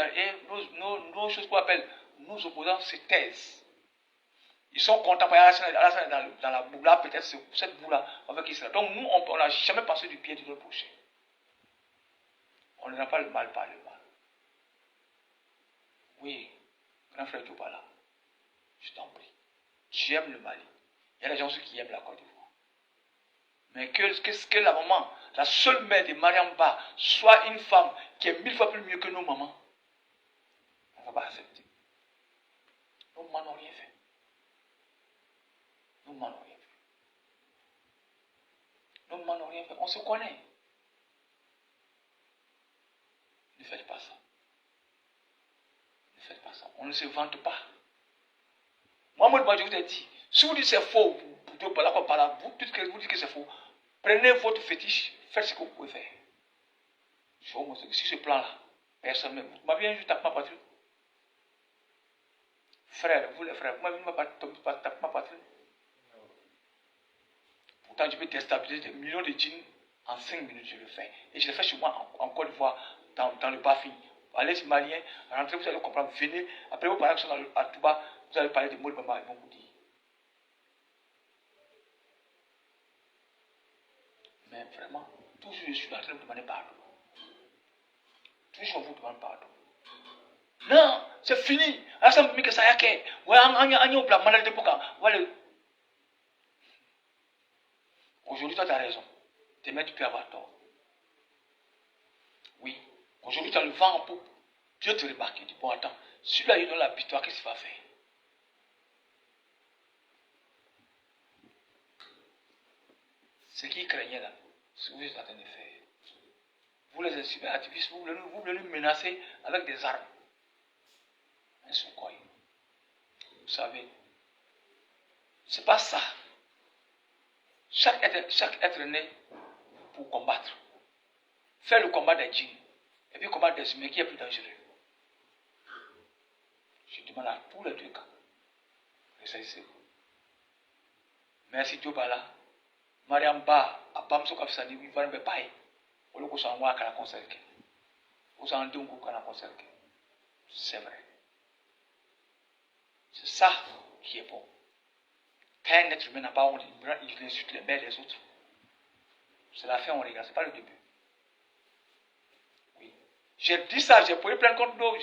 nos choses qu'on appelle, nos opposants se taisent. Ils sont contents parce qu'Alassane est dans la boue là, peut-être cette boue là, avec qui sera. Donc nous, on n'a jamais pensé du pied de notre prochain. On n'a pas le mal par le mal. Oui, grand frère Djobala, je t'en prie. Tu aimes le Mali. Il y a des gens qui aiment la Côte d'Ivoire. Mais que la maman, la seule mère de Mariamba, soit une femme qui est 1000 fois plus mieux que nos mamans, on ne va pas accepter. Nos mamans n'ont rien fait. Nos mamans n'ont rien fait. Nos mamans n'ont rien fait. On se connaît. Ne faites pas ça. Ne faites pas ça. On ne se vante pas. Moi, je vous ai dit, si vous dites que c'est faux, vous dites que c'est faux, prenez votre fétiche, faites ce que vous pouvez faire. Je vais vous montrer que sur ce plan-là, personne ne vous m'avez juste tapé ma poitrine. Frère, vous les frères, vous m'avez pas tapé ma poitrine. Pourtant, je peux déstabiliser des millions de djinns en 5 minutes, je le fais. Et je le fais chez moi en Côte d'Ivoire, dans le Bafing. Allez, c'est malien, rentrez, vous allez comprendre, venez. Après, vous parlez à Touba, vous allez parler de mots de maman, ils vont vous dire. Mais vraiment, toujours je suis en train de vous demander pardon. Toujours on vous demande pardon. Non, c'est fini. Ça me dit que ça y a qu'est. Aujourd'hui, toi, tu as raison. Demain, tu peux avoir tort. Oui. Aujourd'hui, tu as le vent en poupe. Dieu te remarque. Il dit, bon, attends. Celui-là, il donne la victoire. Qu'est-ce qu'il va faire? Ce qu'il craignait là, ce que vous êtes en train de faire. Vous les insumez activistes, vous voulez nous menacer avec des armes. Un Sukhoi. Vous savez, c'est pas ça. Chaque être né pour combattre. Faire le combat des djinns et puis combattre des humains qui est plus dangereux. Je demande à tous les deux cas. Ressaisissez-vous. Merci Djobala. Mariam Ba, Abamso Kafsani, il va me payer. Au lieu que ça envoie à la conserve. Vous en dites qu'on a conserve. C'est vrai. C'est ça qui est bon. Quand un être humain n'a pas honte, il insulte les mères des autres. C'est la fin, on regarde, c'est pas le début. Oui. J'ai dit ça, j'ai posé plein de contre nous,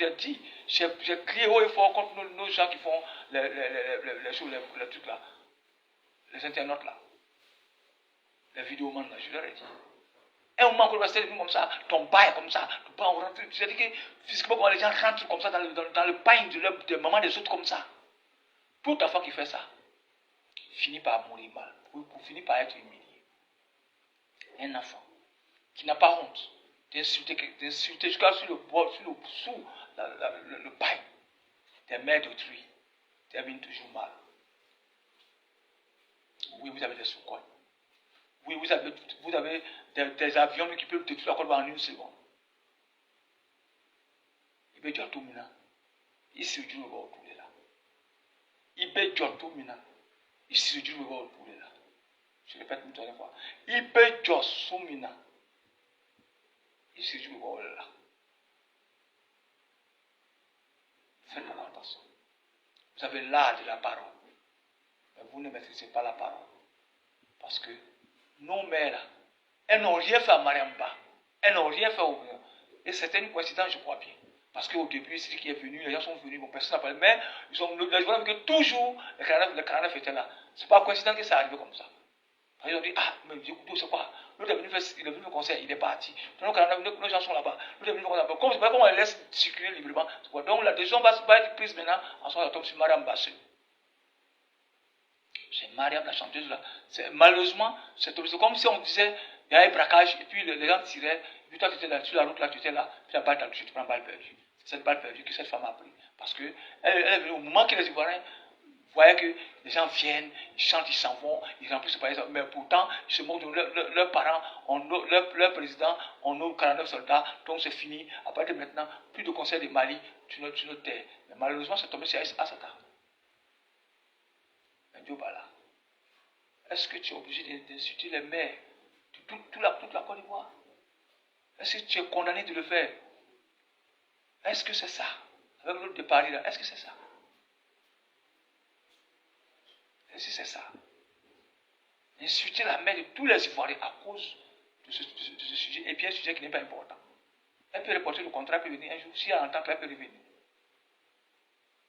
j'ai crié haut et fort contre nos gens qui font les trucs là, les internautes là, les vidéomans là, je leur ai dit. Un moment qu'on va rester comme ça, ton bail comme ça, on rentre, c'est-à-dire que physiquement quand les gens rentrent comme ça dans le pain de maman des autres comme ça. Tout enfant qui fait ça finit par mourir mal, pour finir par être humilié. Un enfant qui n'a pas honte d'insulter jusqu'à sur le pain des mères d'autrui, termine toujours mal. Oui, vous avez des Sukhoi. Oui, vous avez des avions qui peuvent détruire la Côte d'Ivoire en une seconde. Il peut dire tout maintenant. Il se dit le bord pour là. Il peut dire tout maintenant. Il se dit le bord pour là. Je répète une dernière fois. Il peut dire tout maintenant. Il se joue au rôle là. Faites beaucoup attention. Vous avez l'art de la parole. Mais vous ne maîtrisez pas la parole. Parce que nos mères, elles n'ont rien fait à Mariamba. Elles n'ont rien fait au monde. Et c'était une coïncidence, je crois bien. Parce qu'au début, c'est lui qui est venu, les gens sont venus, bon, personne n'a parlé. Mais ils ont vu que toujours le Karanef était là. C'est pas coïncidence que ça arrive comme ça. Ils ont dit, ah, mais écoutez, c'est quoi? L'autre est venu le conseil, il est parti. Donc, nos gens sont là-bas. L'autre est venu le conseil. Comme c'est pas comment on les laisse circuler librement. Donc, la décision va être prise maintenant. Ensuite, on tombe sur Mariam Bassé. C'est Mariam, la chanteuse là. Malheureusement, c'est comme si on disait, il y a un braquage, et puis les gens tiraient. Et puis toi, tu étais là, sur la route là, tu étais là. Puis la balle, tu prends une balle perdue. C'est cette balle perdue que cette femme a pris. Parce que elle est venue au moment que les Ivoiriens voyaient que les gens viennent, ils chantent, ils s'en vont, ils remplissent ce palais. Mais pourtant, ils se moquent de leurs parents, leur président, on a 49 soldats, donc c'est fini. À partir de maintenant, plus de conseil de Mali, tu ne tais. Mais malheureusement, c'est tombé sur Assata. Est-ce que tu es obligé d'insulter les maires de toute la Côte d'Ivoire? Est-ce que tu es condamné de le faire? Est-ce que c'est ça? Avec l'autre de Paris là, est-ce que c'est ça? Est-ce que c'est ça? Insulter la mère de tous les Ivoiriens à cause de ce sujet, et puis un sujet qui n'est pas important. Elle peut reporter le contrat, elle peut venir un jour, si elle entend qu'elle peut revenir.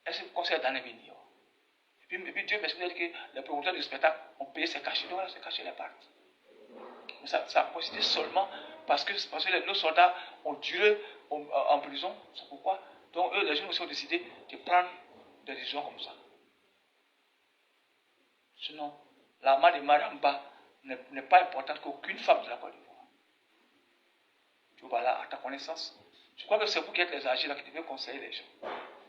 Elle se conseille d'en venir. Et puis Dieu merci, vous a dit que les promoteurs du spectacle ont payé ses cachets. Donc voilà, ses cachets, les partent. Mais ça a coïncidé seulement parce que nos soldats ont duré en prison. C'est pourquoi. Donc eux, les jeunes aussi ont décidé de prendre des décisions comme ça. Sinon, la main de Maramba n'est pas importante qu'aucune femme de la Côte d'Ivoire. Tu vois là, à ta connaissance. Je crois que c'est vous qui êtes les âgés là qui devez conseiller les gens.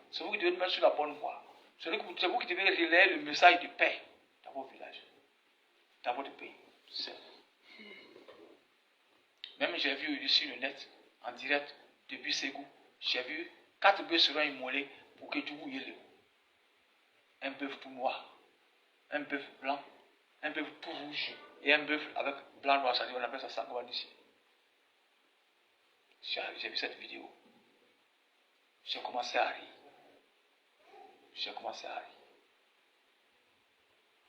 C'est vous qui devez nous mettre sur la bonne voie. C'est vous qui devez relayer le message de paix dans vos villages, dans votre pays. Même j'ai vu sur le net, en direct, depuis Ségou, j'ai vu 4 bœufs seront immolés pour que Djougou y ait. Un bœuf tout noir, un bœuf blanc, un bœuf tout rouge et un bœuf avec blanc noir, on appelle ça Sangwan ici. J'ai vu cette vidéo. J'ai commencé à rire.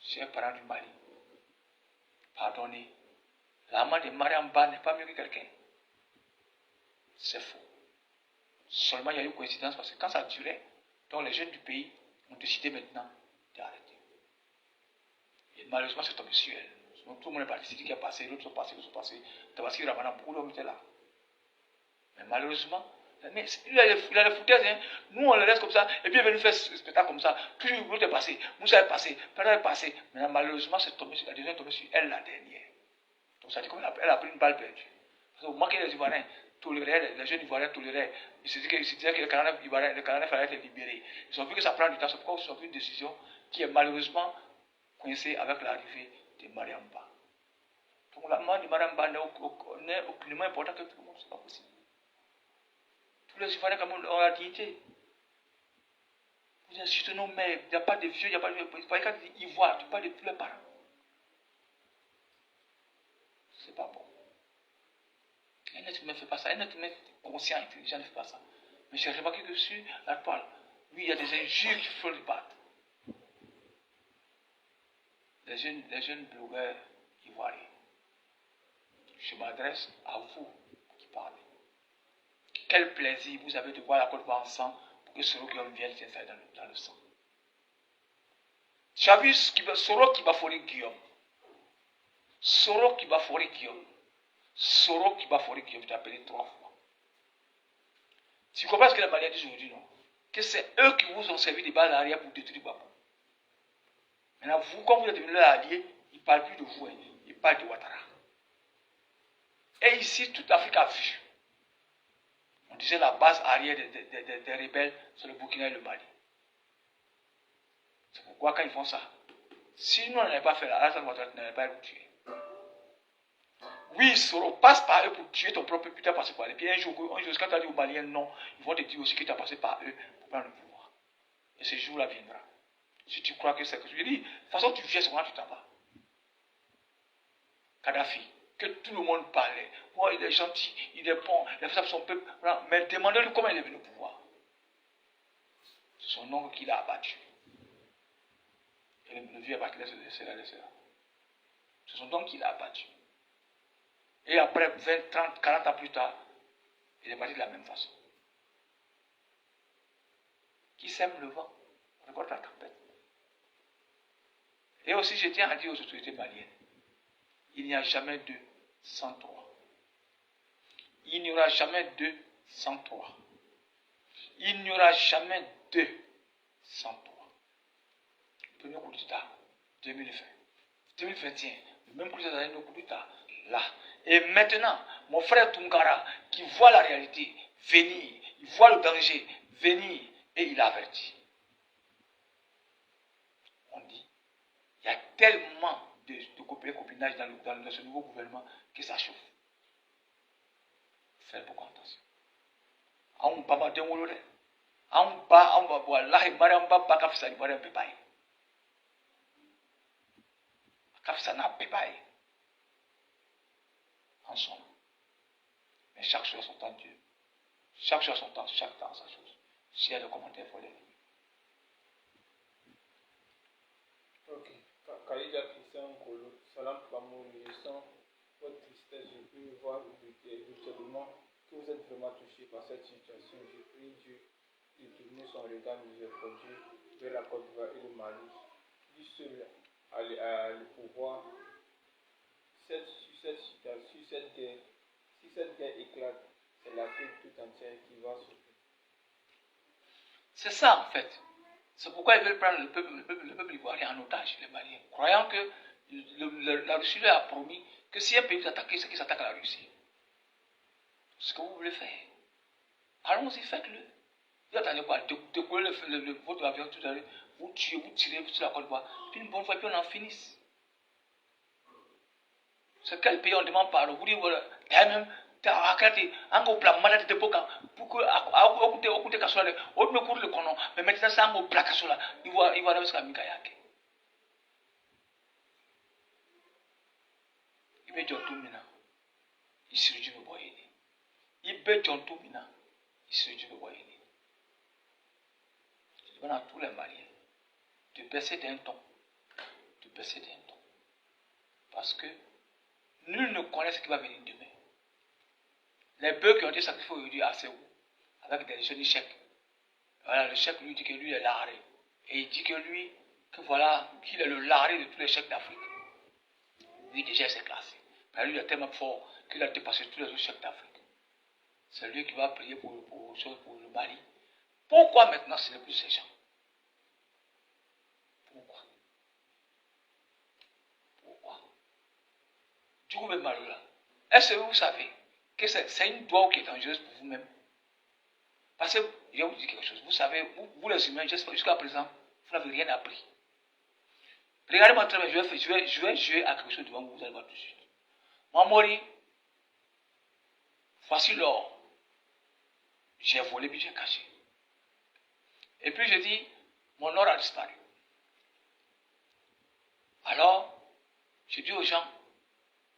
J'ai un parent du Mali. Pardonnez. L'amant de Mariamba n'est pas mieux que quelqu'un. C'est faux. Seulement, il y a eu une coïncidence parce que quand ça durait, donc les jeunes du pays ont décidé maintenant d'arrêter. Et malheureusement, c'est tombé sur elle. Donc, tout le monde est parti. C'est qui est passé, l'autre sont passés. Tabassi Ramadan, beaucoup d'hommes étaient là. Mais malheureusement, il a les foutaises, hein. Nous on les laisse comme ça, et puis il veut nous faire ce spectacle comme ça. Puis l'autre est passé, Moussa est passé, Pena est passé. Mais malheureusement, la deuxième est tombée sur elle la dernière. Donc ça dit qu'elle a pris une balle perdue. Parce qu'au moment que les Ivoiriens toléraient, les jeunes Ivoiriens toléraient, ils se disaient que le Canada fallait être libéré. Ils ont vu que ça prend du temps, c'est pourquoi ils ont pris une décision qui est malheureusement coincée avec l'arrivée de Mariamba. Donc la mort de Mariamba n'est aucunement importante que tout le monde, c'est pas possible. Tous les Ivoiriens comme ont la dignité. Vous insistez, non, mais il n'y a pas de vieux, il n'y a pas de vieux. Il fallait dire Ivoire, tu parles de tous les parents. C'est pas bon. Un être humain ne fait pas ça. Un être humain conscient, intelligent ne fait pas ça. Mais j'ai remarqué que sur la toile, lui, il y a des injures qui font le battre. Les jeunes blogueurs ivoiriens. Je m'adresse à vous qui parlez. Quel plaisir vous avez de voir la Côte d'Ivoire ensemble pour que Soro Guillaume vienne s'installer dans le sang. Tu as vu Soro qui va forer Guillaume. Soro qui va forer Guillaume. Soro qui va forer Guillaume, je t'ai appelé 3 fois. Tu comprends ce que les Maliens disent aujourd'hui, non? Que c'est eux qui vous ont servi de balles arrière pour détruire Babou. Maintenant, vous, quand vous êtes devenu leur allié, ils ne parlent plus de vous, hein. Ils parlent de Ouattara. Et ici, toute l'Afrique a vu. On disait la base arrière des rebelles, c'est le Burkina et le Mali. C'est pourquoi quand ils font ça, si nous on n'avait pas fait la race, on n'allait pas vous tuer. Oui, Soro, passe par eux pour tuer ton propre putain, passer par eux. Et puis un jour, quand tu as dit aux Maliens non, ils vont te dire aussi que tu as passé par eux pour prendre le pouvoir. Et ce jour-là viendra. Si tu crois que c'est que je dis, de toute façon, tu viens, c'est quand tu t'en vas. Kadhafi, que tout le monde parlait. Oh, il est gentil, il est bon, il a fait ça pour son peuple. Voilà. Mais demandez-lui comment il est venu au pouvoir. C'est son oncle qui l'a abattu. Et le vieux est parti laisser là. C'est son oncle qui l'a abattu. Et après 20, 30, 40 ans plus tard, il est parti de la même façon. Qui sème le vent, regarde la tempête. Et aussi, je tiens à dire aux autorités maliennes, il n'y a jamais 2 sans 3. Il n'y aura jamais 2 sans 3. Il n'y aura jamais 2 sans 3. Premier coup d'État, 2020. 2021, le même coup d'État, le coup d'État, là. Et maintenant, mon frère Tungara, qui voit la réalité venir, il voit le danger venir, et il avertit. On dit, il y a tellement de copinage dans ce nouveau gouvernement que ça chauffe. Faites beaucoup attention. On papa de molore. On va wallahi mariam ba kafisa ni mariam pepai. Kafisa na pepai. En somme. Mais chaque chose son temps Dieu. Chaque chose son temps, chaque temps sa chose. S'il y a des commentaires, il faut les lire. Ok. Kalija Christian Kolo, Salam Pamou, je sens votre tristesse. Je peux voir véritablement que vous êtes vraiment touché par cette situation. Je prie Dieu de tourner son regard miséricordieux vers la Côte d'Ivoire et le Mali. Lui seul a le pouvoir. Sur cette guerre, si cette guerre éclate, c'est l'Afrique tout entière qui va souffrir. C'est ça en fait. C'est pourquoi ils veulent prendre le peuple ivoirien en otage, les Maliens, croyant que la Russie leur a promis que si un pays s'attaque, c'est qu'il s'attaque à la Russie. C'est ce que vous voulez faire. Allons-y, faites-le. Vous attendez quoi? Décoller votre avion tout à l'heure, vous tuez, vous tirez sur la Côte d'Ivoire, puis une bonne fois, puis on en finisse. C'est quel pays on demande pardon? Vous dites, voilà, même, un gros plat malade de boca, pour que, à côté Kassola, on me court le conon, mais maintenant, c'est un gros plat Kassola, il va aller jusqu'à Mikayake. Il va dire tout maintenant, il se dit, il va dire tout maintenant, il se dit, je demande à tous les Maliens de baisser d'un ton, parce que nul ne connaît ce qui va venir demain. Les bœufs qui ont été sacrifiés aujourd'hui à Séou, avec des jeunes chèques. Voilà, le chèque lui dit que lui est l'arrêt. Et il dit que lui, que voilà, qu'il est le larré de tous les chèques d'Afrique. Lui déjà il s'est classé. Mais lui il est tellement fort qu'il a dépassé tous les autres chèques d'Afrique. C'est lui qui va prier pour le Mali. Pourquoi maintenant ce n'est plus ces gens? Pourquoi? Du coup, même Mali là. Est-ce que vous savez que c'est une drogue qui est dangereuse pour vous-même? Parce que, je vais vous dire quelque chose. Vous savez, vous les humains, jusqu'à présent, vous n'avez rien appris. Regardez-moi très bien, je vais jouer à quelque chose devant vous, vous allez voir tout de suite. Mamori, voici l'or. J'ai volé, puis j'ai caché. Et puis je dis, mon or a disparu. Alors, je dis aux gens,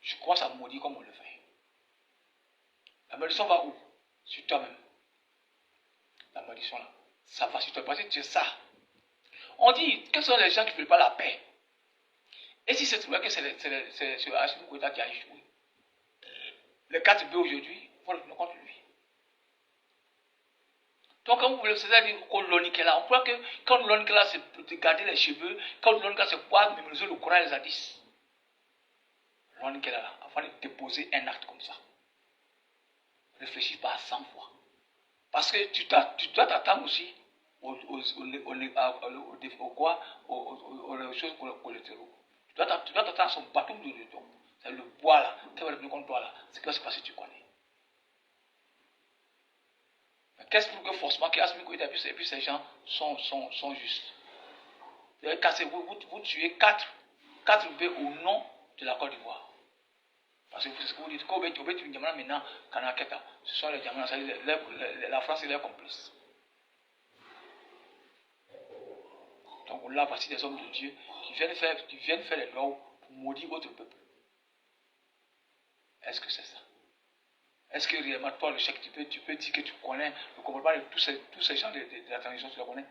je commence à maudire comme on le fait. La malédiction va où? Sur toi-même. La malédiction là, ça va sur toi parce que tu es ça. On dit, quels sont les gens qui ne veulent pas la paix? Et si c'est trouvé que c'est Assimi Goïta qui a échoué, le 4B aujourd'hui, il faut le contre lui. Donc, quand vous voulez, c'est-à-dire qu'on l'onique-là, on croit que quand l'onique-là, c'est de garder les cheveux, quand l'onique-là, c'est quoi mémoriser le Coran et les hadiths. L'onique-là, avant de déposer un acte comme ça, réfléchis pas à 100 fois. Parce que tu dois t'attendre aussi aux choses collatéraux. Tu dois t'attendre à son bateau de retour. C'est le bois là, qui va revenir contre toi là. C'est ce qui va se passer, tu connais. Mais qu'est-ce que forcément qu'Assimi Goïta et puis ces gens sont justes? Vous tuez 4 B au nom de la Côte d'Ivoire. Parce que c'est ce que vous dites, quand vous tuez une Diamana maintenant, Kanaketa, ce sont les Diamana, la France est leur complice. Donc là, voici des hommes de Dieu qui viennent faire les lois pour maudire votre peuple. Est-ce que c'est ça? Est-ce que réellement, toi, le chèque, tu peux dire que tu connais le comportement de tous ces gens de la transition, tu les connais?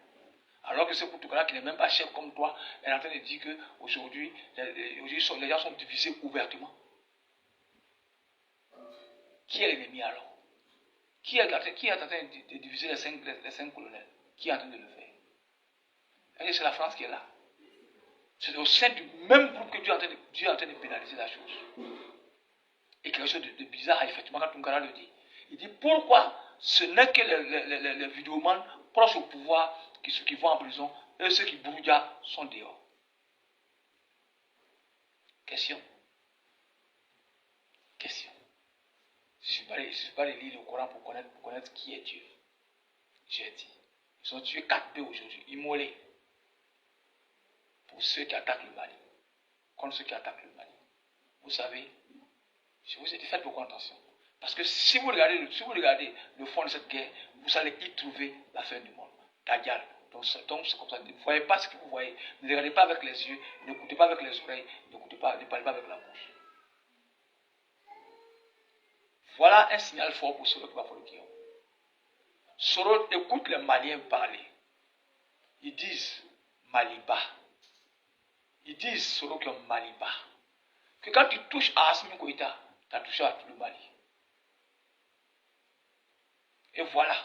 Alors que ce Portugais qui n'est même pas chef comme toi est en train de dire qu'aujourd'hui, les gens sont divisés ouvertement. Qui est l'ennemi alors? Qui est en train de diviser les cinq colonels? Qui est en train de le faire? Est-ce que c'est la France qui est là? C'est au sein du même groupe que Dieu est en train de pénaliser la chose. Et quelque chose de bizarre, effectivement, quand Tunkara le dit. Il dit pourquoi ce n'est que les vidéomans proches au pouvoir qui vont en prison et ceux qui brouillent sont dehors. Question. Question. Je ne suis pas allé lire le Coran pour connaître qui est Dieu. J'ai dit. Ils ont tué 4 pays aujourd'hui, immolés. Pour ceux qui attaquent le Mali. Contre ceux qui attaquent le Mali. Vous savez, je vous ai dit, faites beaucoup attention. Parce que si vous regardez le fond de cette guerre, vous allez y trouver la fin du monde. Dajjal. Donc c'est comme ça. Ne voyez pas ce que vous voyez. Ne regardez pas avec les yeux. N'écoutez pas avec les oreilles. Ne parlez pas avec la bouche. Voilà un signal fort pour Soro qui va faire le Guillaume. Soro écoute les Maliens parler. Ils disent Maliba. Ils disent Soro qui est Maliba. Que quand tu touches à Assimi Goïta, tu as touché à tout le Mali. Et voilà.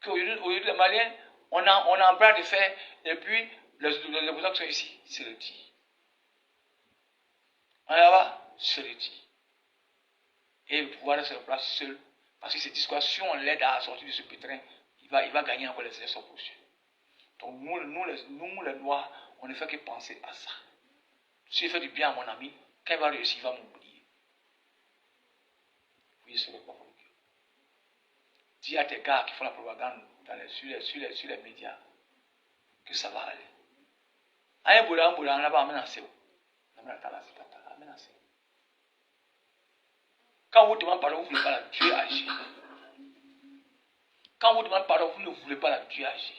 Qu'aujourd'hui, les Maliens, on a un bras de fer, et puis les opposants qui sont ici, c'est le dit. On est là-bas, c'est le dit. Et le pouvoir se place seul. Parce que ces discours, si on l'aide à sortir de ce pétrin, il va gagner encore les élections prochaines. Donc nous les Noirs, on ne fait que penser à ça. Si je fais du bien à mon ami, quand il va réussir, il va m'oublier. Oui, c'est le pouvoir. Dis à tes gars qui font la propagande sur les médias que ça va aller. Aïe, boula, on n'a pas amené. Quand vous demandez pardon, vous ne voulez pas la Dieu agir. Quand vous demandez pardon, vous ne voulez pas la Dieu agir.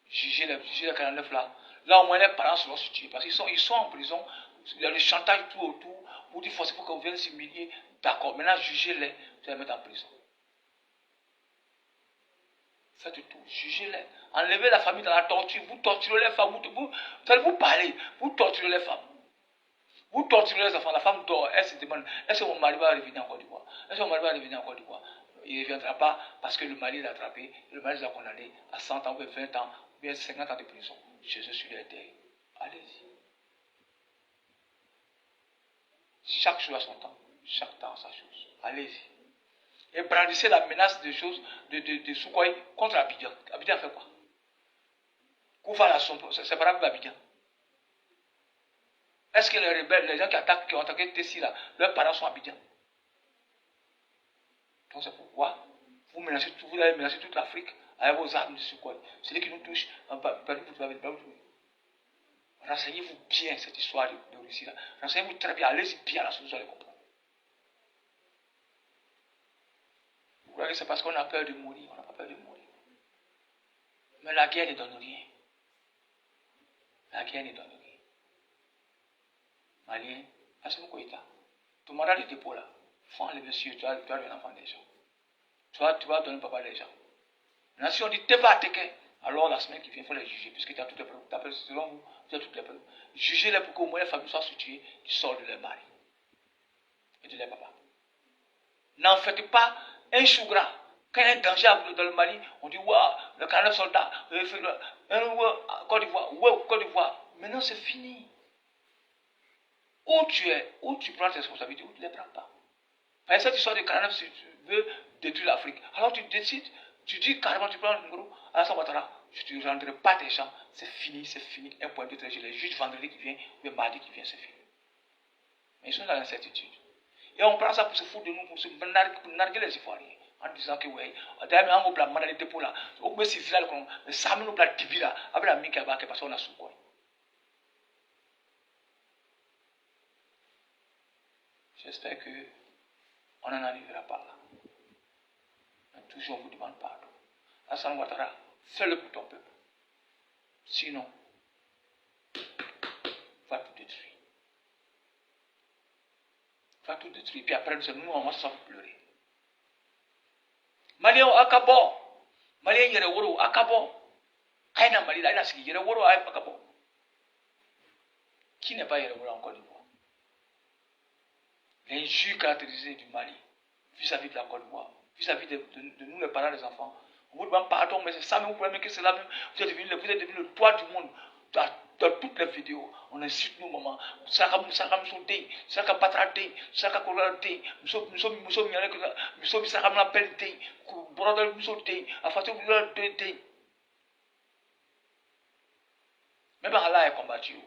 Jugez les 49 là. Là, au moins, les parents seront situés. Parce qu'ils sont en prison. Il y a le chantage tout autour. Vous dites, il faut qu'on vienne s'humilier. D'accord, maintenant, jugez-les. Vous allez les mettre en prison. Faites tout, jugez-les. Enlevez la famille dans la torture. Vous torturez les femmes. Vous parlez. Vous torturez les femmes. Vous torturez les enfants. La femme dort. Elle se demande, est-ce que mon mari va revenir en Côte d'Ivoire? Est-ce que mon mari va revenir en Côte d'Ivoire? Il ne reviendra pas parce que le mari l'a attrapé. Le mari l'a condamné à 100 ans, ou 20 ans, ou bien 50 ans de prison. Chez eux sur les terres. Allez-y. Chaque chose a son temps. Chaque temps a sa chose. Allez-y. Et brandissez la menace de choses de Sukhoi contre Abidjan. Abidjan fait quoi? Koufa la son, c'est pas grave Abidjan. Est-ce que les rebelles, les gens qui ont attaqué Tessie là, leurs parents sont à Abidjan? Donc c'est pourquoi vous allez menacer toute l'Afrique avec vos armes de Sukhoi. Celui qui nous touche, renseignez-vous bien cette histoire de Russie là. Renseignez-vous très bien, allez-y bien là, vous allez comprendre. Vous croyez que c'est parce qu'on a peur de mourir? On n'a pas peur de mourir. Mais la guerre ne donne rien. La guerre ne donne rien. Malien, Assimi Goïta, ton mandat de dépôt là, il faut enlever monsieur, tu as un enfant des gens. Tu vas donner papa des gens. Maintenant, si on dit t'es pas attaqué, alors la semaine qui vient, il faut les juger, puisque tu as toutes les preuves. Selon vous, tu as toutes les preuves. Jugez-les pour qu'au moins les familles soient situées, qui sortent de leur mari et de leur papa. N'en faites pas un chou gras. Quand il y a un danger dans le Mali, on dit waouh, le 49 soldats, Côte d'Ivoire. Maintenant c'est fini. Où tu prends tes responsabilités, ou tu ne les prends pas. Par cette histoire de 49, si tu veux détruire l'Afrique, alors tu décides, tu dis carrément, tu prends le numéro, Alassane Ouattara, je ne te rendrai pas tes gens, c'est fini, un point de trait, je les juge vendredi qui vient, ou le mardi qui vient, c'est fini. Mais ils sont dans l'incertitude. Et on prend ça pour se foutre de nous, pour narguer les Ivoiriens, en disant que oui, d'ailleurs, on a un mandat de dépôt là, on peut s'y faire le samun au plat de là, avec la mine parce qu'on a sous quoi. J'espère qu'on n'en arrivera pas là. Mais toujours on vous demande pardon. Alassane Ouattara, fais-le pour ton peuple. Sinon, va tout détruire. va tout détruire. Puis après, nous, on va se pleurer. Malien akabo. Malien yere woro akabo. Aïna Mali, aïna ski yere woro akabo. Qui n'est pas yere woro en Côte d'Ivoire? L'injure caractérisée du Mali vis-à-vis de la Côte d'Ivoire, vis-à-vis de nous, les parents des enfants. On vous demande pardon, mais c'est ça, mais vous pouvez même que c'est là même. Vous êtes devenu le toit du monde. Dans toutes les vidéos, on insulte nos mamans. Saka Moussodé, Saka Patrade, Saka Kolade, Mousso Mialek, Mousso Saka Mlapelite, Brodel Moussodé, Afatou Moussodé. Même Allah est combattu.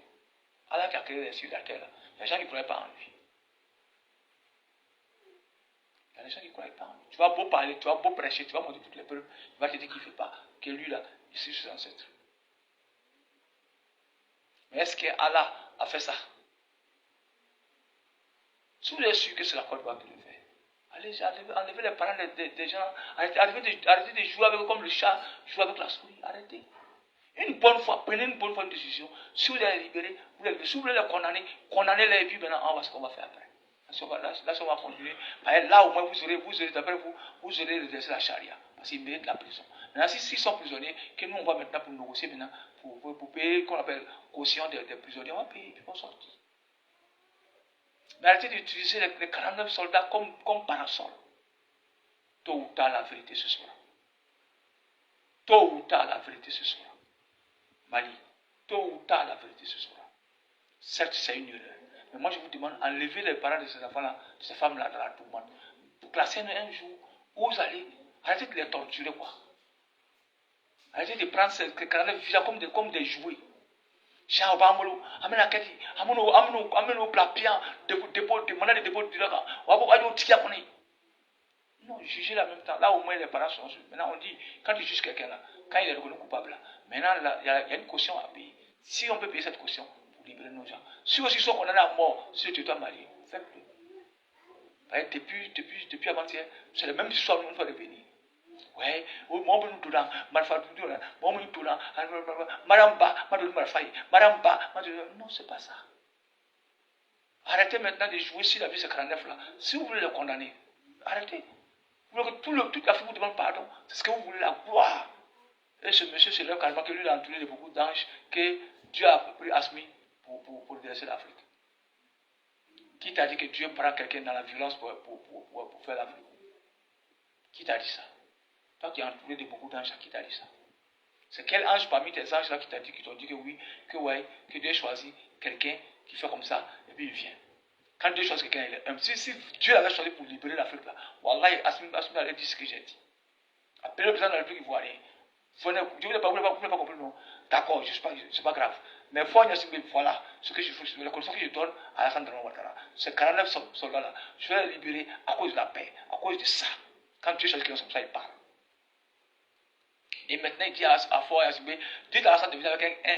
Allah qui a créé les cieux de la terre. Il y a des gens qui ne croient pas en lui. Il y a des gens qui ne croient pas en lui. Tu vas beau parler, tu vas beau prêcher, tu vas montrer toutes les preuves. Il va te dire qu'il ne fait pas. Que lui là, il suit ses ancêtres. Mais est-ce que Allah a fait ça? Si vous êtes sûr que c'est la Côte d'Ivoire qui le fait, allez enlevez les parents des gens, arrêtez de jouer avec comme le chat joue avec la souris, arrêtez. Une bonne fois, prenez une bonne fois une décision. Si vous les libérez, vous les libérez. Si vous voulez les condamner, condamnez-les et puis maintenant on va ce qu'on va faire après. Là, on va continuer. Là au moins vous aurez redressé la charia. Parce qu'ils méritent la prison. Maintenant, s'ils sont prisonniers, que nous on va maintenant pour négocier maintenant, pour payer qu'on appelle caution des prisonniers, on va payer et puis on sortir. Mais arrêtez d'utiliser les 49 soldats comme parasol. Tôt ou tard la vérité ce soir. Tôt ou tard la vérité ce soir. Mali, tôt ou tard la vérité ce soir. Certes c'est une erreur. Mais moi je vous demande, enlevez les parents de ces enfants-là, de ces femmes-là dans la tourmente. Pour classer un jour où vous allez, arrêtez de les torturer quoi. Arrêtez de prendre ces 49 villages comme des jouets. Chao Bamolo, amena keti, ameno plapian, demandez des dépôts de l'Irak. Non, jugez en même temps. Là au moins les parents sont sûrs. Maintenant on dit, quand tu juges quelqu'un là, quand il est reconnu coupable là, maintenant il y a une caution à payer. Si on peut payer cette caution pour libérer nos gens, si aussi ils sont condamnés à mort sur le territoire malien, faites-le. Depuis avant-hier, c'est la même histoire une fois de venir. Ouais, moi on nous donne, moi on nous donne, Maramba, non c'est pas ça. Arrêtez maintenant de jouer sur la vie secrète là. Si vous voulez le condamner, arrêtez. Vous voulez que toute l'Afrique vous demande pardon. C'est ce que vous voulez la gloire. Et ce monsieur, c'est là carrément que lui, il a entouré de beaucoup d'anges que Dieu a pris Asmi pour délaisser l'Afrique. Qui t'a dit que Dieu prend quelqu'un dans la violence pour faire l'Afrique? Qui t'a dit ça? Toi qui es entouré de beaucoup d'anges, qui t'a dit ça? C'est quel ange parmi tes anges là qui t'a dit, qui t'ont dit que oui, que Dieu choisit quelqu'un qui fait comme ça, et puis il vient. Quand Dieu choisit quelqu'un, il est si Dieu l'avait choisi pour libérer l'Afrique là, Wallahi, Asmi allait dire ce que j'ai dit. Appelez le président de la République ivoirienne. Vous ne pas compris, non? D'accord, c'est pas grave. Mais voilà ce que je fais, la connaissance que je donne à Alassane Dramane Ouattara. Ces 49 soldats-là, je vais les libérer à cause de la paix, à cause de ça. Quand Dieu choisit quelqu'un comme ça, il parle. Et maintenant, il dit à Fort Yassibé, dites à Alassane de venir avec un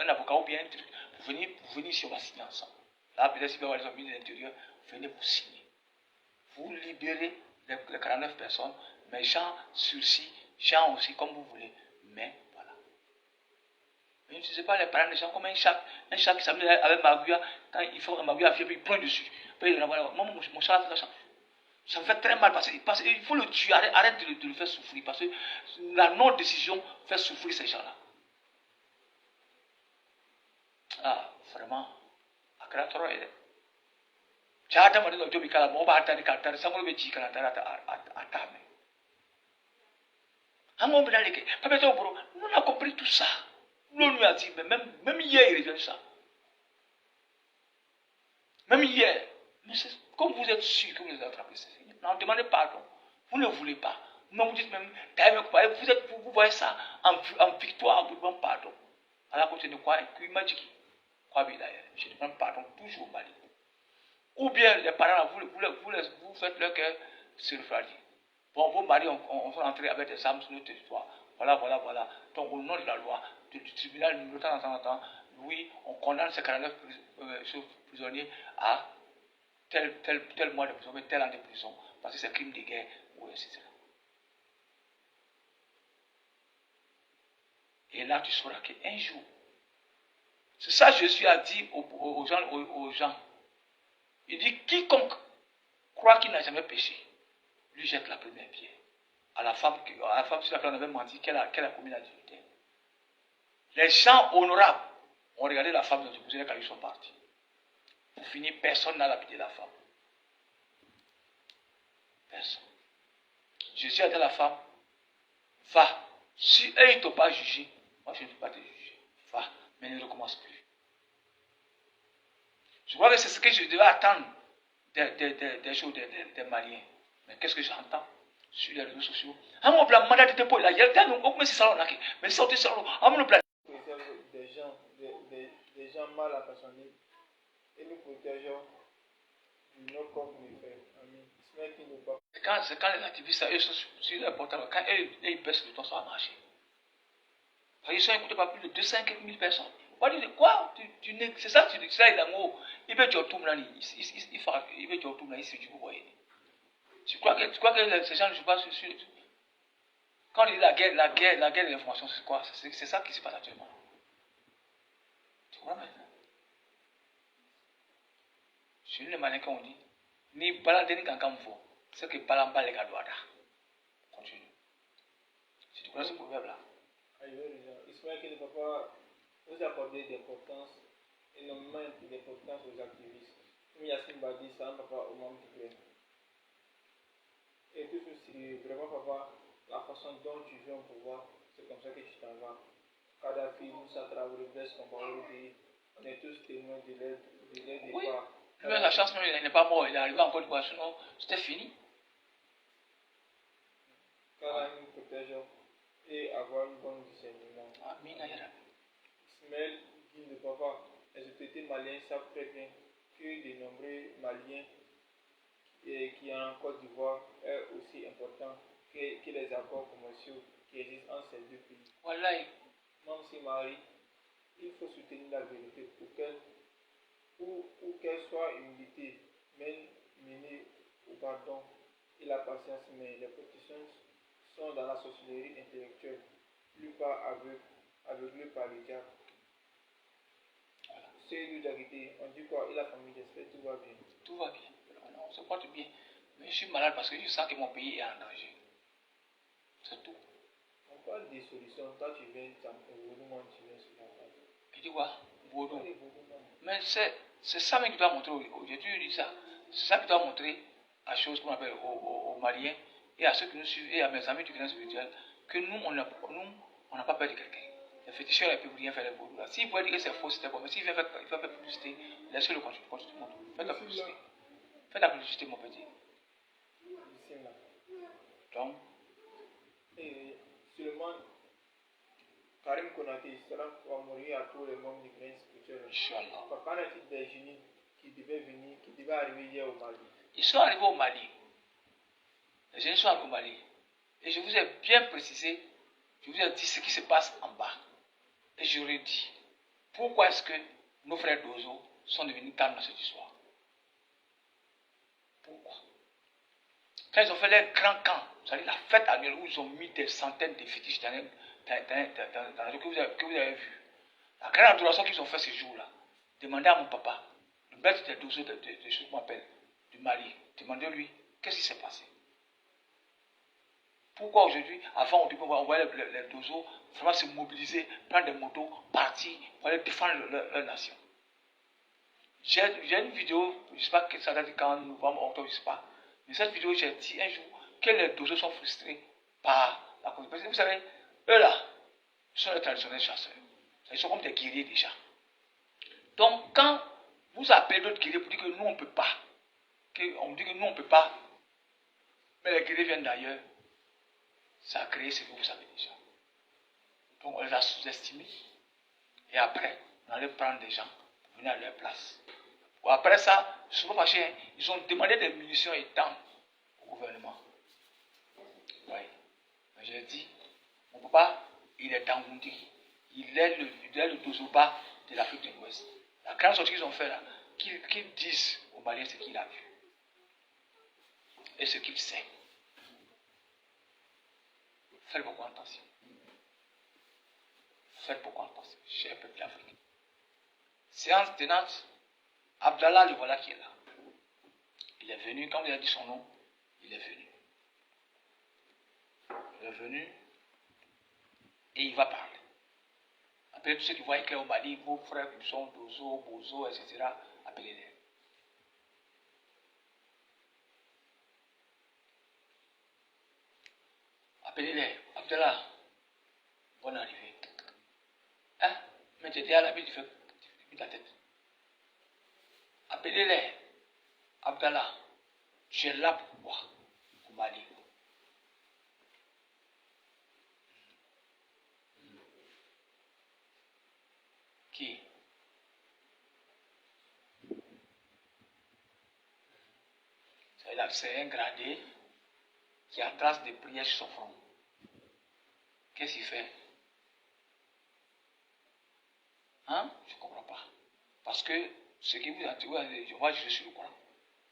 avocat ou bien un truc, pour venir ici, on va signer ensemble. Là, peut-être si vous avez les amis de l'intérieur, venez pour signer. Vous libérez les 49 personnes, mais gens sursis, gens aussi, comme vous voulez. Mais voilà. Mais n'utilisez pas les parents des gens comme un chat qui s'amuse avec Maguia, quand il faut un Maguia, puis il prend dessus. Puis il moi, mon chat a fait ça. Ça me fait très mal parce qu'il faut le tuer, arrête de le faire souffrir, parce que la non-décision fait souffrir ces gens-là. Ah, vraiment. À créateur, Jada Madino Jobika, Moba Tani Katar, Samuel Jika, Atame. Hamon Benaleke, Papeto Bro, on a compris tout ça. L'on lui a dit, mais même hier, il revient ça. Même hier. Mais comme vous êtes sûr que vous les attrapez, c'est fini. Non, demandez pardon. Vous ne voulez pas. Mais vous dites même, vous voyez ça en victoire, vous demandez pardon. À la côté de quoi? Qui m'a dit quoi, je demande pardon toujours au Mali. Ou bien les parents, vous faites leur cœur se refroidir. Bon, vos maris, on va entrer avec des armes sur notre territoire. Voilà. Donc, au nom de la loi, du tribunal, de temps en temps, oui, on condamne ces 49 prisonniers à tel mois de prison, mais tel an de prison, parce que c'est crime de guerre, ou etc. Et là, tu sauras qu'un jour, c'est ça que Jésus a dit aux gens. Il dit, quiconque croit qu'il n'a jamais péché, lui jette la première pierre. À la femme sur laquelle on avait menti, qu'elle a commis l'adultère. Les gens honorables ont regardé la femme, ils ont déposé quand ils sont partis. Pour finir, personne n'a lapidé la femme. Personne. Jésus a dit à la femme, va. Si eux ne t'ont pas jugé, moi je ne peux pas te juger. Va, mais ne recommence plus. Je crois que c'est ce que je devais attendre des choses des Maliens. Mais qu'est-ce que j'entends sur les réseaux sociaux? Ah, mon plan, mandat de dépôt, là, il y a le temps, mais c'est ça, mais c'est ça, ah, mon plan. Des gens mal intentionnés et nous protégeons du non comme nous fait. Amen. C'est quand les activistes, eux sont sur leur portable, quand eux, ils baissent le temps, ça va marcher. Parce qu'ils sont écoutés par plus de 200 000 personnes. Quoi? C'est ça, c'est ça, il est en haut. Il veut dire tout le monde, il veut dire tout le monde, il se dit, vous voyez. Tu crois que ces gens ne jouent pas sur. Quand on dit la guerre de l'information, c'est quoi? C'est ça qui se passe actuellement. Tu vois maintenant? Sur les manières qu'on dit, ni balade ni quand faut, c'est que balamba les gars continue. Si tu connais ce proverbe-là. Ismaël qui ne peut pas vous accorder d'importance, énormément d'importance aux activistes. Comme Yassine Badi, ça ne va pas au membre du gouvernement. Et tout ceci, vraiment, papa, la façon dont tu viens au pouvoir, c'est comme ça que tu t'en vas. Kadhafi, Moussa Traoré, Blaise Compaoré, on est tous témoins de l'aide Oui. départ. Lui, la chance, il n'est pas mort, il est arrivé encore une fois, sinon c'était fini. Qu'Allah nous protège et avoir un bon discernement. Amin. Ismaël, dit le papa, les autorités maliennes savent très bien que de nombreux Maliens qui en Côte d'Ivoire est aussi important que les accords commerciaux qui existent entre ces deux pays. Voilà. Même si Marie, il faut soutenir la vérité pour qu'elle soit humilité, menée au pardon et la patience, mais les politiciens sont dans la sorcellerie intellectuelle, plus pas aveuglés par le diable. C'est lui d'arrêter, on dit quoi? Et la famille, j'espère tout va bien. Tout va bien. Non, on se porte bien. Mais je suis malade parce que je sens que mon pays est en danger. C'est tout. On parle des solutions. Toi, tu viens, tu viens sur la table. Tu dis quoi? Vaudou. Mais c'est ça même qui doit montrer aujourd'hui. Je dis ça. C'est ça qui doit montrer à choses qu'on appelle aux Maliens et à ceux qui nous suivent et à mes amis du grand spirituel que nous, on n'a pas peur de quelqu'un. Les féticheurs, ils ne peuvent rien faire les vaudous. S'ils pouvaient dire que c'est faux, c'était bon. Mais s'ils veulent faire publicité, laissez-le continuer. Faites la publicité. Faites la publicité, mon petit. Donc, et seulement Karim Konaté va mourir à tous les membres du grand spirituel. Inch'Allah. Qu'en est-il des génies qui devaient arriver hier au Mali? Ils sont arrivés au Mali. Les jeunes sont arrivés au Mali. Et je vous ai bien précisé, je vous ai dit ce qui se passe en bas. Et je leur ai dit, pourquoi est-ce que nos frères d'Ozo sont devenus calmes dans cette histoire? Pourquoi? Quand ils ont fait leur grand camp, c'est-à-dire la fête annuelle où ils ont mis des centaines de fétiches dans que vous avez vu, la grande adoration qu'ils ont fait ce jour-là, demandez à mon papa, le maître des Dozo de ce qu'on appelle, du Mali, demandez-lui, qu'est-ce qui s'est passé? Pourquoi aujourd'hui, avant on voyait les Dozo vraiment se mobiliser, prendre des motos, partir pour aller défendre leur nation. J'ai une vidéo, je ne sais pas que ça date quand, novembre, octobre, je ne sais pas. Mais cette vidéo, j'ai dit un jour que les Dozo sont frustrés par la cause. Parce que vous savez, eux là, sont les traditionnels chasseurs. Ils sont comme des guerriers déjà. Donc quand vous appelez d'autres guerriers pour dire que nous on ne peut pas, on dit que nous on ne peut pas, mais les guerriers viennent d'ailleurs, ça a créé ce que vous savez déjà. Donc on les a sous-estimés. Et après, on allait prendre des gens pour venir à leur place. Après ça, je ne suis pas fâché, hein, ils ont demandé des munitions et temps au gouvernement. Oui. Mais je l'ai dit, mon papa, il est Tangundi. Il est le Dozoba de l'Afrique de l'Ouest. La grande sortie qu'ils ont fait là, qu'ils disent aux Maliens ce qu'il a vu. Et ce qu'il sait. Faites beaucoup attention. Faites beaucoup attention, cher peuple d'Afrique. Séance tenante, Abdallah, le voilà qui est là. Il est venu, quand il a dit son nom, il est venu. Il est venu et il va parler. Appelez tous ceux qui voient éclair au Mali, vos frères qui sont Dozo, Bozo, etc. Appelez-les. Appelez-les. Abdallah, bonne arrivée. Hein? Mais tu étais à la ville, tu fais ta tête. Appelez-les. Abdallah, tu es là pour quoi au Mali? Qui? C'est un gradé qui a trace de prières sur son front. Qu'est-ce qu'il fait? Hein? Je ne comprends pas. Parce que ce qui vous a dit, je vois, je suis le Coran.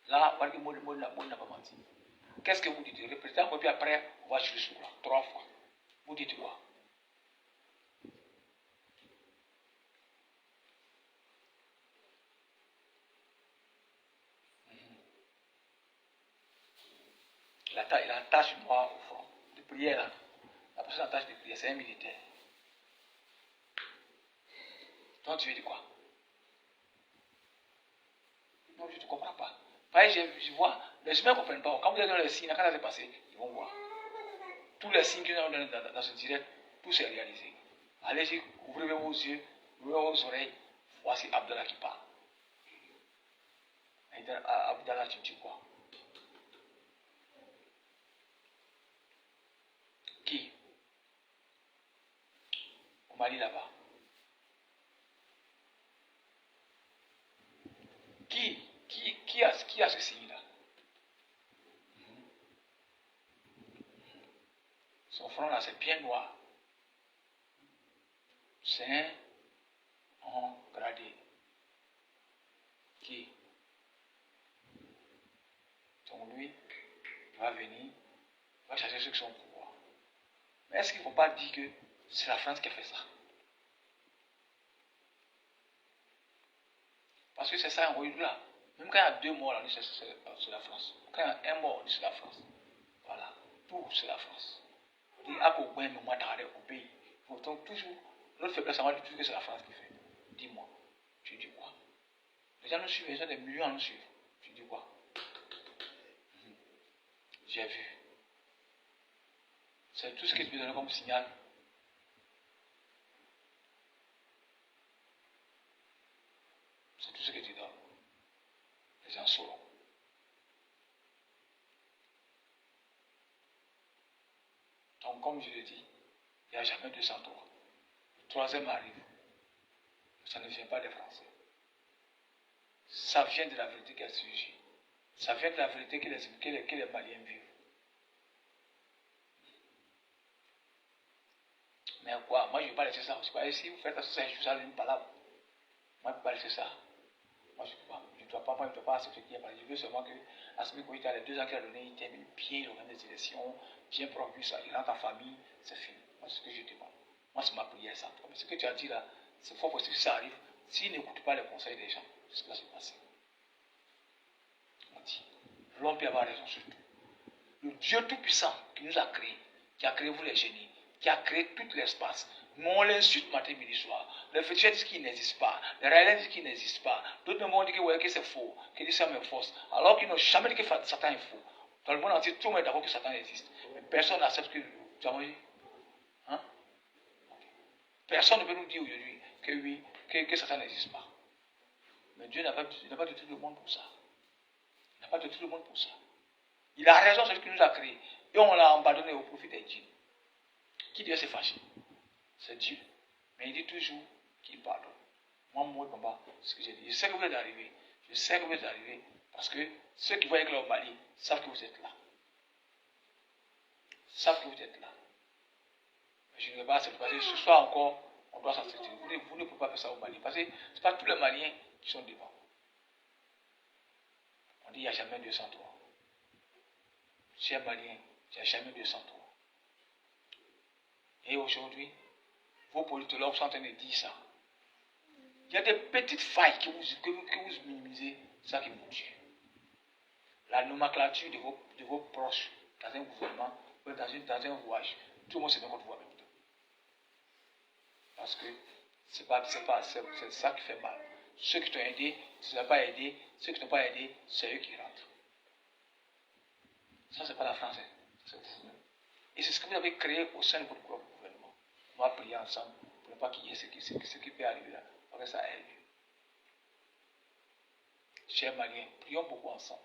Là, on n'a pas menti. Qu'est-ce que vous dites? Répétez un peu, puis après, on va juger sur le Coran. 3 fois. Vous dites quoi? Il a une tâche noire au front. De prière, là. La personne a tâche de prière, c'est un militaire. Donc tu veux dire quoi? Non, je ne comprends pas. Pareil, je vois, les humains ne comprennent pas. Quand vous êtes dans les signes, quand ça s'est passé, ils vont voir. Tous les signes que nous avons dans ce direct, tout s'est réalisé. Allez-y, ouvrez vos yeux, ouvrez vos oreilles. Voici Abdallah qui parle. Abdallah, tu dis quoi? Qui? Au Mali là-bas. Qui a ce signe-là? Son front là, c'est bien noir. C'est un gradé. Qui? Donc lui, il va venir, il va chercher ceux qui sont au pouvoir. Mais est-ce qu'il ne faut pas dire que c'est la France qui a fait ça? Parce que c'est ça, on voit là. Même quand il y a 2 morts, là, c'est la France. Quand il y a 1 mort, c'est la France. Voilà. Tout, c'est la France. On dit, à quoi mais moi, t'as au pays. Donc, toujours, notre faiblesse, on va dire que c'est la France qui fait. Dis-moi, tu dis quoi? Les gens nous suivent, les gens des millions nous suivent. Tu dis quoi? J'ai vu. C'est tout ce que tu peux donner comme signal. C'est tout ce que tu donnes. Les gens sauront. Donc, comme je l'ai dit, il n'y a jamais 203. Le 3e arrive. Ça ne vient pas des Français. Ça vient de la vérité qui a surgi. Ça vient de la vérité que les Maliens vivent. Mais quoi? Moi, je ne vais pas laisser ça. Si vous faites ça, je vous une palabre. Moi, je ne peux pas laisser ça. Moi, je ne peux pas. Je ne dois pas accepter qu'il y ait pas. Je veux seulement que Assimi Goïta, les 2 ans qu'il a donné, il termine bien, il organise des élections, bien produit ça, il rentre en famille, c'est fini. Moi, c'est ce que je demande. Moi, c'est ma prière, ça. Mais ce que tu as dit là, c'est fort possible que ça arrive. S'il n'écoute pas les conseils des gens, c'est ce qui va se passer. On dit, l'homme peut avoir raison sur tout. Le Dieu Tout-Puissant qui nous a créés, qui a créé vous les génies, qui a créé tout l'espace. Mais on l'insulte matin, midi, soir. Les féticheurs disent qu'il n'existe pas. Les réaliens disent qu'il n'existe pas. D'autres me disent que c'est faux, que ça me force. Alors qu'ils n'ont jamais dit que Satan est faux. Dans le monde entier, tout le monde est d'accord que Satan existe. Mais personne n'accepte que. Tu as dit? Hein? Personne ne peut nous dire aujourd'hui que oui, que Satan n'existe pas. Mais Dieu n'a pas détruit le monde pour ça. Il n'a pas détruit le monde pour ça. Il a raison, c'est ce qu'il nous a créé. Et on l'a abandonné au profit des djinns. Qui devait se fâcher? C'est Dieu. Mais il dit toujours qu'il pardonne. Moi, papa, ce que j'ai dit. Je sais que vous êtes arrivés. Je sais que vous êtes arrivés. Parce que ceux qui voient avec leur Mali savent que vous êtes là. Savent que vous êtes là. Mais je ne vais pas accepter. Parce que ce soir encore, on doit s'accepter. Vous ne pouvez pas faire ça au Mali. Parce que ce n'est pas tous les Maliens qui sont devant. On dit qu'il n'y a jamais 203. Chers Maliens, il n'y a jamais 203. Et aujourd'hui, vos politologues sont en train de dire ça. Il y a des petites failles que vous minimisez, ça qui vous tue. la nomenclature de vos proches dans un gouvernement ou dans un voyage. Tout le monde se met contre vous en même temps. Parce que c'est ça qui fait mal. Ceux qui t'ont aidé, tu ne les as pas aidé. Ceux qui ne t'ont pas aidé, c'est eux qui rentrent. Ça, c'est pas la France. C'est vous. Et c'est ce que vous avez créé au sein de votre propre gouvernement. On va prier ensemble pour ne pas qu'il y ait ce qui peut arriver là. Parce que ça aide. Chers Maliens, prions beaucoup ensemble.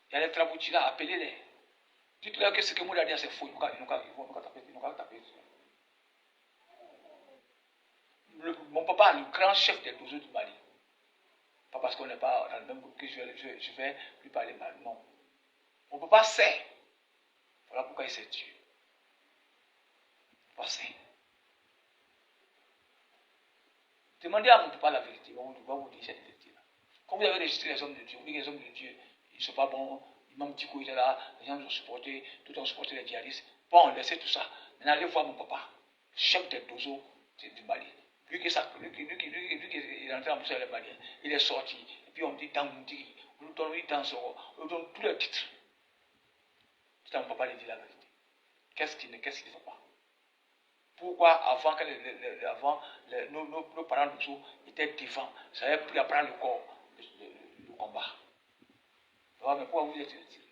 Il y a les traboutis là, appelez-les. Dites-leur que ce que moi a dit c'est faux. Ils vont taper. Mon papa, le grand chef des Dozo du Mali. Pas parce qu'on n'est pas dans le même groupe que je vais lui parler mal. Non. Mon papa sait. Voilà pourquoi il s'est tué. Mon papa sait. Demandez à mon papa la vérité. On va vous dire cette vérité-là. Quand vous avez registré les hommes de Dieu, vous dites que les hommes de Dieu, ils ne sont pas bons. L'imam Diko était là, les gens ont supporté, tout ont supporté les djihadistes. Bon, laissez tout ça. Maintenant, allez voir mon papa, chef des Dozo du Mali. Lui qui est rentré en plus avec les Maliens, il est sorti. Et puis on dit dans Moundiri, on nous donne dans Soro, on nous donne tous les titres. C'est à mon papa de dire la vérité. Qu'est-ce qu'il ne fait pas? Pourquoi avant que nos parents Dozo étaient devant, ça avait pris à prendre le corps, le combat. Mais pourquoi vous êtes retiré?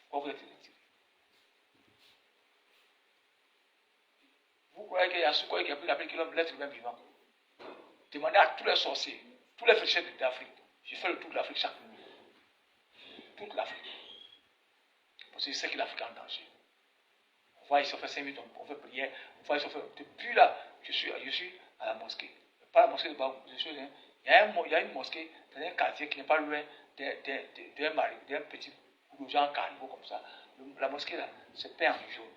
Pourquoi vous êtes retiré? Vous croyez qu'il y a ce qui a pris la paix qui l'être même vivant? Demandez à tous les sorciers, tous les féticheurs d'Afrique. J'ai fait le tour de l'Afrique chaque nuit. Toute l'Afrique. Parce que je sais que l'Afrique est en danger. On va ici, on fait 5 minutes, on fait prière. On va ici, on fait... Depuis là, je suis à la mosquée. Pas la mosquée de Babou. Il y a une mosquée dans un quartier qui n'est pas loin d'un petit groupe de gens carnivaux comme ça. La mosquée là, c'est peint en jaune.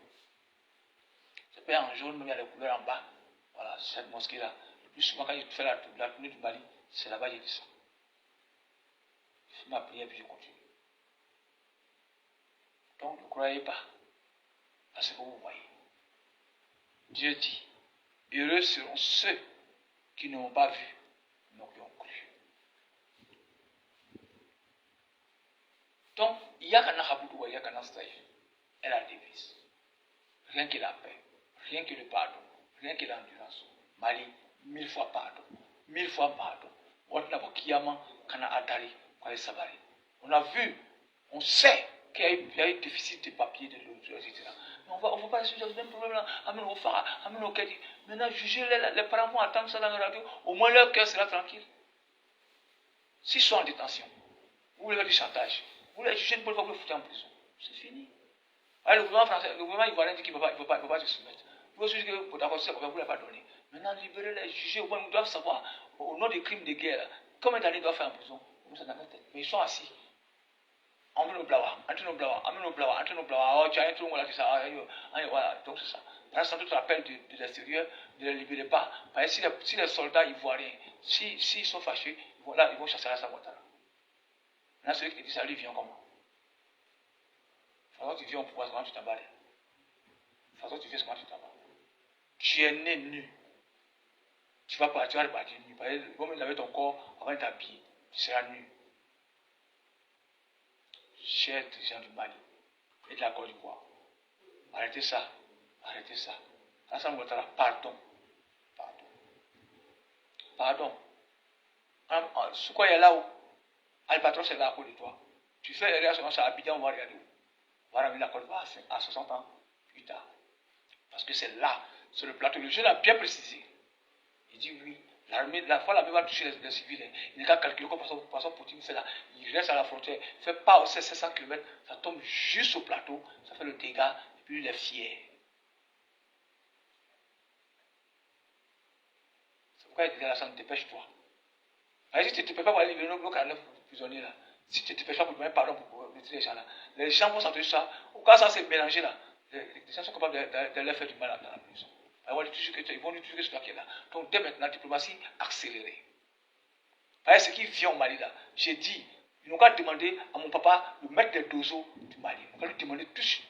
C'est peint en jaune, même il y a les couleurs en bas. Voilà, cette mosquée là. Le plus souvent, quand je fais la tournée du Mali, c'est là-bas que j'ai dit ça. Je fais ma prière puis je continue. Donc ne croyez pas à ce que vous voyez. Dieu dit, heureux seront ceux qui n'ont pas vu, mais qui ont cru. Donc, il y a qu'un Haboudou, il y a qu'un stage. Elle a la devise. Rien que la paix, rien que le pardon, rien que l'endurance. Mali, 1000 fois pardon, 1000 fois pardon. On a vu, on sait qu'il y a eu déficit de papier, de l'eau, etc. Mais on ne va pas résoudre le même problème là. Amène au phare, amène au Kedi. Maintenant, juger les parents vont attendre ça dans la radio. Au moins leur cœur sera tranquille. S'ils sont en détention, vous voulez faire du chantage, vous les jugez, vous ne pouvez pas vous foutre en prison. C'est fini. Alors, le gouvernement français, le gouvernement ivoirien dit qu'il ne va pas se soumettre. Vous aussi que vous ne voulez pas donner. Maintenant, libérez les jugés, au moins ils doivent savoir, au nom des crimes de guerre, combien d'années ils doivent faire en prison. Mais ils sont assis. Entre nos blawas, oh, tu as un trou, voilà, c'est ça, voilà, donc c'est ça. Par exemple, tu te rappelles de l'extérieur, ne les libérez pas. Parce que si les soldats ivoiriens, s'ils sont fâchés, ils vont chasser la Samotara. Maintenant, celui qui te dit ça, lui vient comment? De toute façon, tu viens au pouvoir, comment tu t'emballes? De toute façon, tu viens comment tu t'emballes? Tu es né nu. Tu vas repartir nu. Parce que comme il avait ton corps avant de t'habiller, tu seras nu. Chers dirigeants du Mali et de la Côte d'Ivoire, arrêtez ça. Alassane Ouattara, pardon. Ce quoi il est là où Albatros est là à côté de toi. Tu fais les réactions à Abidjan, on va regarder où. On va ramener la Côte d'Ivoire à 60 ans plus tard. Parce que c'est là, sur le plateau. Le jeune a bien précisé. Il dit oui. L'armée va toucher les civils. Il n'est qu'à calculer comme façon Poutine fait là. Il reste à la frontière, il ne fait pas aussi 700 km, ça tombe juste au plateau, ça fait le dégât, et puis il est fier. C'est pourquoi il dit à la santé, dépêche-toi. Si tu ne te dépêches pas pour aller libérer nos 49 prisonniers là, si tu ne te dépêches pas pour demander pardon pour les gens là, les gens vont s'entendre ça. Au cas où ça s'est mélangé là, les gens sont capables de leur faire du mal dans la prison. Ils vont lui dire que c'est toi qui es là. Donc dès maintenant, la diplomatie accélérée. Voyez ce qui vient au Mali là. J'ai dit, ils n'ont qu'à demander à mon papa, le maître des Dozo du Mali. Ils n'ont qu'à lui demander tout de suite.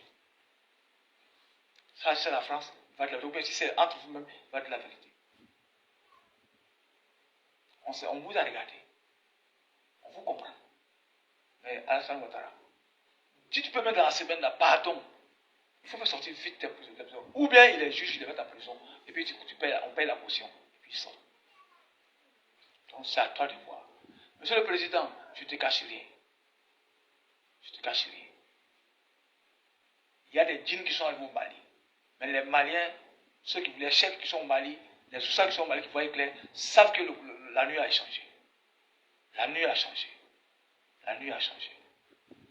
Ça, c'est la France, il va de la vérité. Si c'est entre vous-même, il va de la vérité. On vous a regardé. On vous comprend. Mais Alassane Ouattara, si tu peux mettre dans la semaine là, pardon, il faut faire sortir vite tes prison. Ou bien il est juge, il les met en prison, et puis on paye la caution, et puis il sort. Donc c'est à toi de voir. Monsieur le Président, je ne te cache rien. Je ne te cache rien. Il y a des djinns qui sont arrivés au Mali. Mais les Maliens, les chefs qui sont au Mali, les Oussas qui sont au Mali, qui voient clair, savent que la nuit a changé. La nuit a changé. La nuit a changé.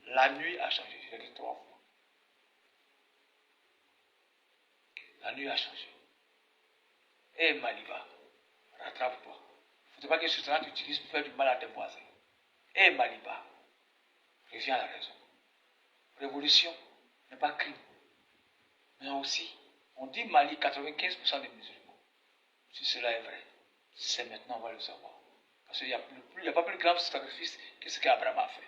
La nuit a changé. Je l'ai dit 3 fois. La nuit a changé. Eh Maliba, rattrape-toi. Il ne faut pas que ce temps tu utilises pour faire du mal à tes voisins. Eh Maliba, reviens à la raison. Révolution n'est pas crime. Mais aussi, on dit Mali, 95% des musulmans. Si cela est vrai, c'est maintenant, on va le savoir. Parce qu'il n'y a pas plus grand sacrifice que ce qu'Abraham a fait.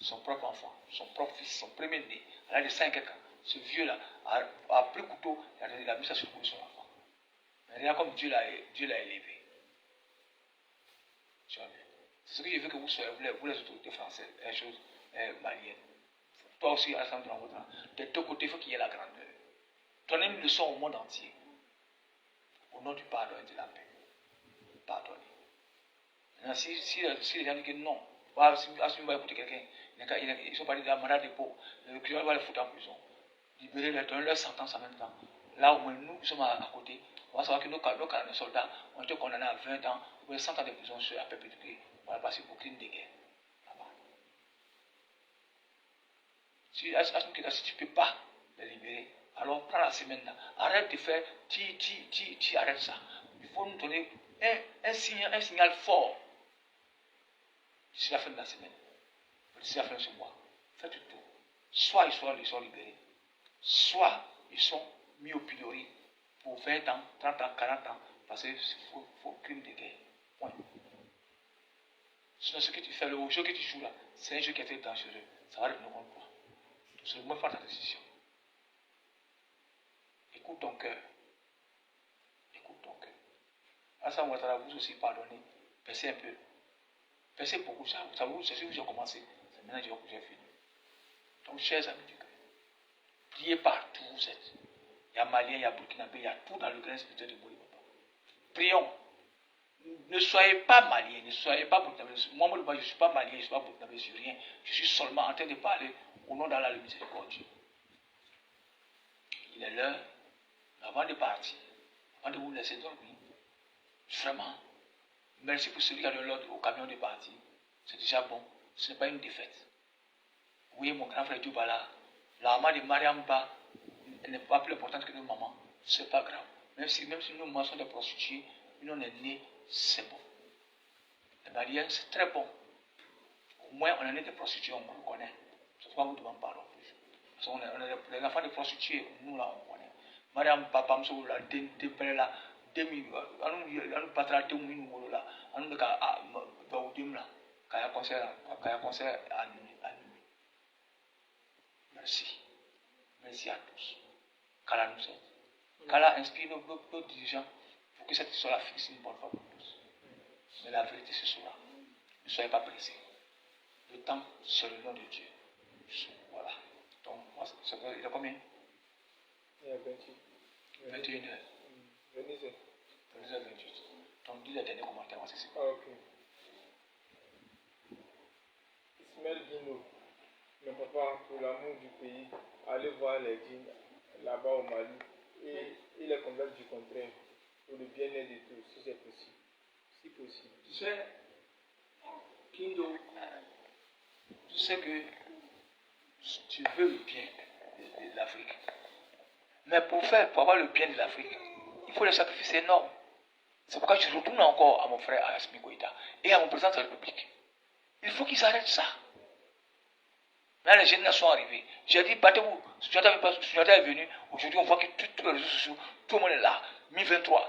Son propre enfant, son propre fils, son premier-né, à l'âge de 5 ans, ce vieux-là a pris le couteau, il a mis ça sur le cou de son enfant. Mais regarde comme Dieu l'a élevé. C'est ce que je veux que vous soyez, vous les autorités françaises, les choses maliennes. Toi aussi, Alassane Ouattara, de deux côtés, il faut qu'il y ait la grandeur. Donnez une leçon au monde entier. Au nom du pardon et de la paix. Pardonnez. Maintenant, si les gens disent que non, si on va écouter quelqu'un, ils sont partis de la mandat de dépôt, le client va les foutre en prison. Libérer-les, donner leur sentence en même temps. Là, au moins, nous sommes à côté. On va savoir que nos soldats ont été condamnés à 20 ans ou 100 ans de prison à perpétuité. On va passer pour crime de guerre. Si tu ne peux pas les libérer, alors prends la semaine là. Arrête de faire, tu arrêtes ça. Il faut nous donner un signal fort. D'ici la fin de la semaine, d'ici la fin de ce mois, faites tout. Soit ils sont libérés, soit ils sont mis au pilori pour 20 ans, 30 ans, 40 ans, parce qu'il faut crime de guerre. Point. Sinon, ce que tu fais, le jeu que tu joues là, c'est un jeu qui est très dangereux. Ça va revenir contre toi. C'est le moins faire ta décision. Écoute ton cœur. Écoute ton cœur. Alassane Ouattara, vous aussi pardonnez. Pensez un peu. Pensez beaucoup. Ça vous, c'est ce que j'ai commencé. C'est maintenant que j'ai fini. Donc, chers amis du cœur, priez partout où vous êtes. Il y a Malien, il y a Burkinabé, il y a tout dans le grain spirituel de Boulibaba. Prions. Ne soyez pas malien, ne soyez pas burkinabé. Moi, je ne suis pas malien, je ne suis pas burkinabé, je ne suis rien. Je suis seulement en train de parler au nom d'Allah le miséricordieux. Il est l'heure, avant de partir, avant de vous laisser dormir, vraiment, merci pour celui qui a donné l'ordre au camion de partir. C'est déjà bon, ce n'est pas une défaite. Oui, mon grand frère Djoubala, la maman de Mariamba n'est pas plus importante que nos mamans, ce n'est pas grave. Même si nos mamans sont des prostituées, nous on est nés, c'est bon. Les Maliens, c'est très bon. Au moins, on en est des prostituées, on le connaît. C'est pourquoi on ne demande pas non plus. Parce qu'on est les enfants de prostituées, nous là, on connaît. Mariam Papa, nous là, des là, on nous battra 2 minutes là, on nous a là, quand il y a concert à nuit. Merci. Merci à tous. Qu'Allah nous aide. Qu'Allah inspire nos dirigeants pour que cette histoire-là finisse une bonne fois pour tous. Mais la vérité, ce sera. Ne soyez pas pressés. Le temps, c'est le nom de Dieu. Voilà. Donc, il y a combien? Il y a 28. 21 heures. 27. 22h28. Donc, dis les derniers commentaires. Moi, c'est ça. Ah, ok. Ismaël Guino, mon papa, pour l'amour du pays, allez voir les djinns là-bas au Mali et les convaincre du contraire pour le bien-être de tous, si c'est possible. Si possible. Tu sais, Kindo, tu sais que tu veux le bien de l'Afrique. Mais pour avoir le bien de l'Afrique, il faut des sacrifices énormes. C'est pourquoi je retourne encore à mon frère Assimi Goïta et à mon président de la République. Il faut qu'ils arrêtent ça. Là, les jeunes sont arrivés. J'ai dit, battez-vous. Sunjata est venu. Aujourd'hui, on voit que tous les réseaux sociaux, tout le monde est là. 1023.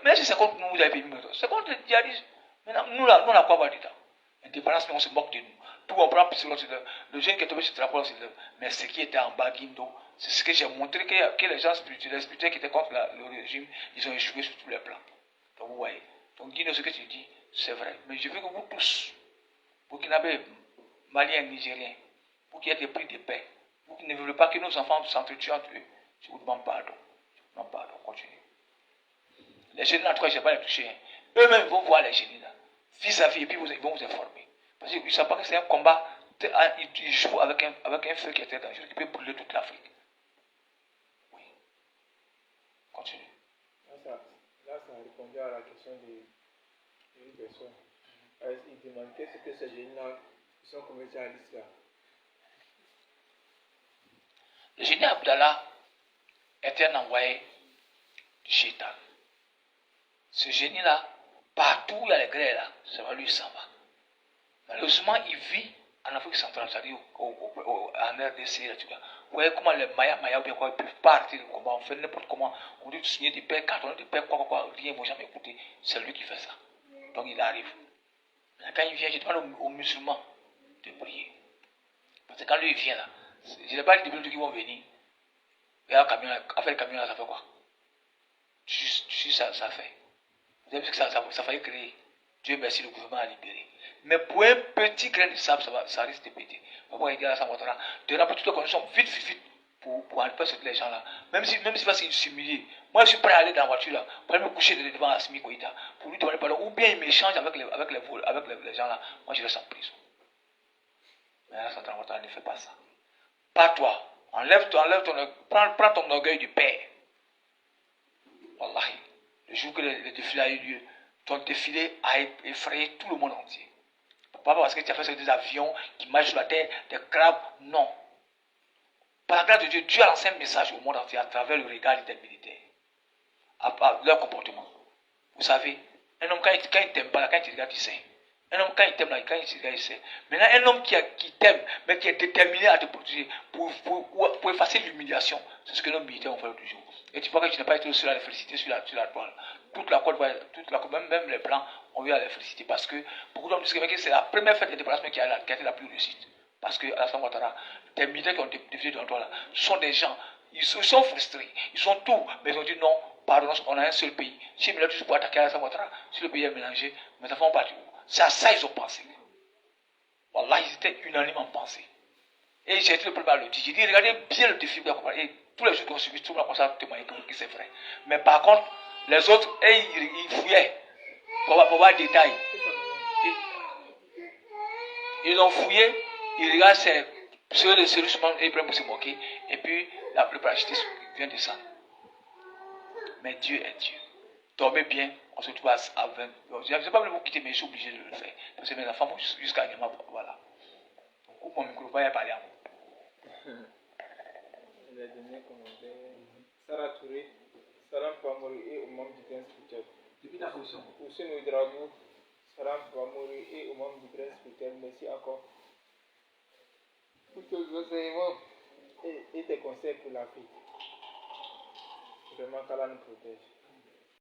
Mais si c'est contre nous, vous avez payé 1023. C'est contre les djihadistes. Maintenant, nous, là, on a quoi avoir d'État? Indépendance, mais on se moque de nous. Tout on prend sur l'autre. Le jeune qui est tombé sur le drapeau, mais ce qui était en bas, Guindo, c'est ce que j'ai montré que les gens spirituels qui étaient contre le régime, ils ont échoué sur tous les plans. Donc, vous voyez. Donc, Guindo, ce que tu dis, c'est vrai. Mais je veux que vous tous, Burkinabé, Maliens, Nigériens, pour qu'il y ait des prix de paix, pour qu'ils ne veulent pas que nos enfants s'entretuent entre eux. Je vous demande pardon. Je vous demande pardon. Continuez. Les génies, en tout cas, je ne vais pas les toucher. Hein. Eux-mêmes vont voir les génies là, fils à fille, et puis ils vont vous informer. Parce qu'ils ne savent pas que c'est un combat. Ils jouent avec un feu qui est très dangereux, qui peut brûler toute l'Afrique. Oui. Continue. Là, ça répondait à la question d'une personne. Il demande qu'est-ce que ces génies-là sont convertis à l'islam. Le génie Abdallah était un envoyé du Shaitan. Ce génie-là, partout où il y a les grès là, ça va lui s'en va. Malheureusement, il vit en Afrique centrale, c'est-à-dire en RDC, là, tu vois. Vous voyez comment les Maya ou bien quoi, ils peuvent pas arrêter le combat, on fait n'importe comment, on dit de signer des paix, cartonner des paix, quoi, rien, ils ne vont jamais écouter. C'est lui qui fait ça. Donc il arrive. Mais quand il vient, je demande aux musulmans de prier. Parce que quand lui il vient là, je n'ai pas dit des qui vont venir. Et après le camion là, ça fait quoi? Juste ça fait. Vous avez vu que ça fallait créer. Dieu merci, le gouvernement a libéré. Mais pour un petit grain de sable, ça risque de péter. Pourquoi il dit à ça, de remplir toutes les conditions vite, pour aller passer les gens là. Même si va s'humilier. Moi, je suis prêt à aller dans la voiture là, pour aller me coucher devant Assimi Koïta, pour lui demander pardon, ou bien il m'échange avec les gens là. Moi, je reste en prison. Mais là, ça ne fait pas ça. Pas toi. Prends ton orgueil du père. Wallahi. Le jour que le défilé a eu lieu, ton défilé a effrayé tout le monde entier. Pas parce que tu as fait sur des avions qui marchent sur la terre, des crabes, non. Par la grâce de Dieu, Dieu a lancé un message au monde entier à travers le regard des militaires, à leur comportement. Vous savez, un homme quand il t'aime pas, quand il te regarde, il sait. Un homme quand il t'aime, quand il te regarde, il sait. Maintenant, un homme qui t'aime, mais qui est déterminé à te protéger pour effacer l'humiliation, c'est ce que nos militaires ont fait l'autre jour. Et tu vois que tu n'as pas été seul à les féliciter sur la toile. Toute la côte, même les blancs ont eu à les féliciter parce que beaucoup d'hommes disent que c'est la première fête de déplacement qui a été la plus réussite. Parce que Alassane Ouattara, des militaires qui ont défilé devant toi là, sont des gens, ils sont frustrés, ils sont tout, mais ils ont dit non, pardon, on a un seul pays. Si ils juste pour attaquer Alassane Ouattara, si le pays est mélangé, mes enfants vont partir où? C'est à ça qu'ils ont pensé. Wallah, ils étaient unanimes en pensée. Et j'ai été le premier à le dire. J'ai dit, regardez bien le défi, et tous les jours qu'on subit, tout le monde commence à témoigner que c'est vrai. Mais par contre, les autres, ils fouillaient pour voir des détails. Ils ont fouillé, ils regardent c'est justement ils prennent pour se moquer, et puis le parachutiste vient descendre. Mais Dieu est Dieu. Dormez bien, on se trouve à 20. Je ne sais pas vous quitter, mais je suis obligé de le faire. Parce que mes enfants vont jusqu'à Niamey, voilà. Donc, coupe mon micro, pas parler à moi. Les derniers commentaires. Sarah Touré, Salam Pamori et au membre du Prince Peter. Depuis ta fonction. Oussem Ouedraogo, Salam Pamori et au membre du Prince Peter. Merci encore pour tes enseignements et tes conseils pour l'Afrique. Vraiment qu'Allah nous protège.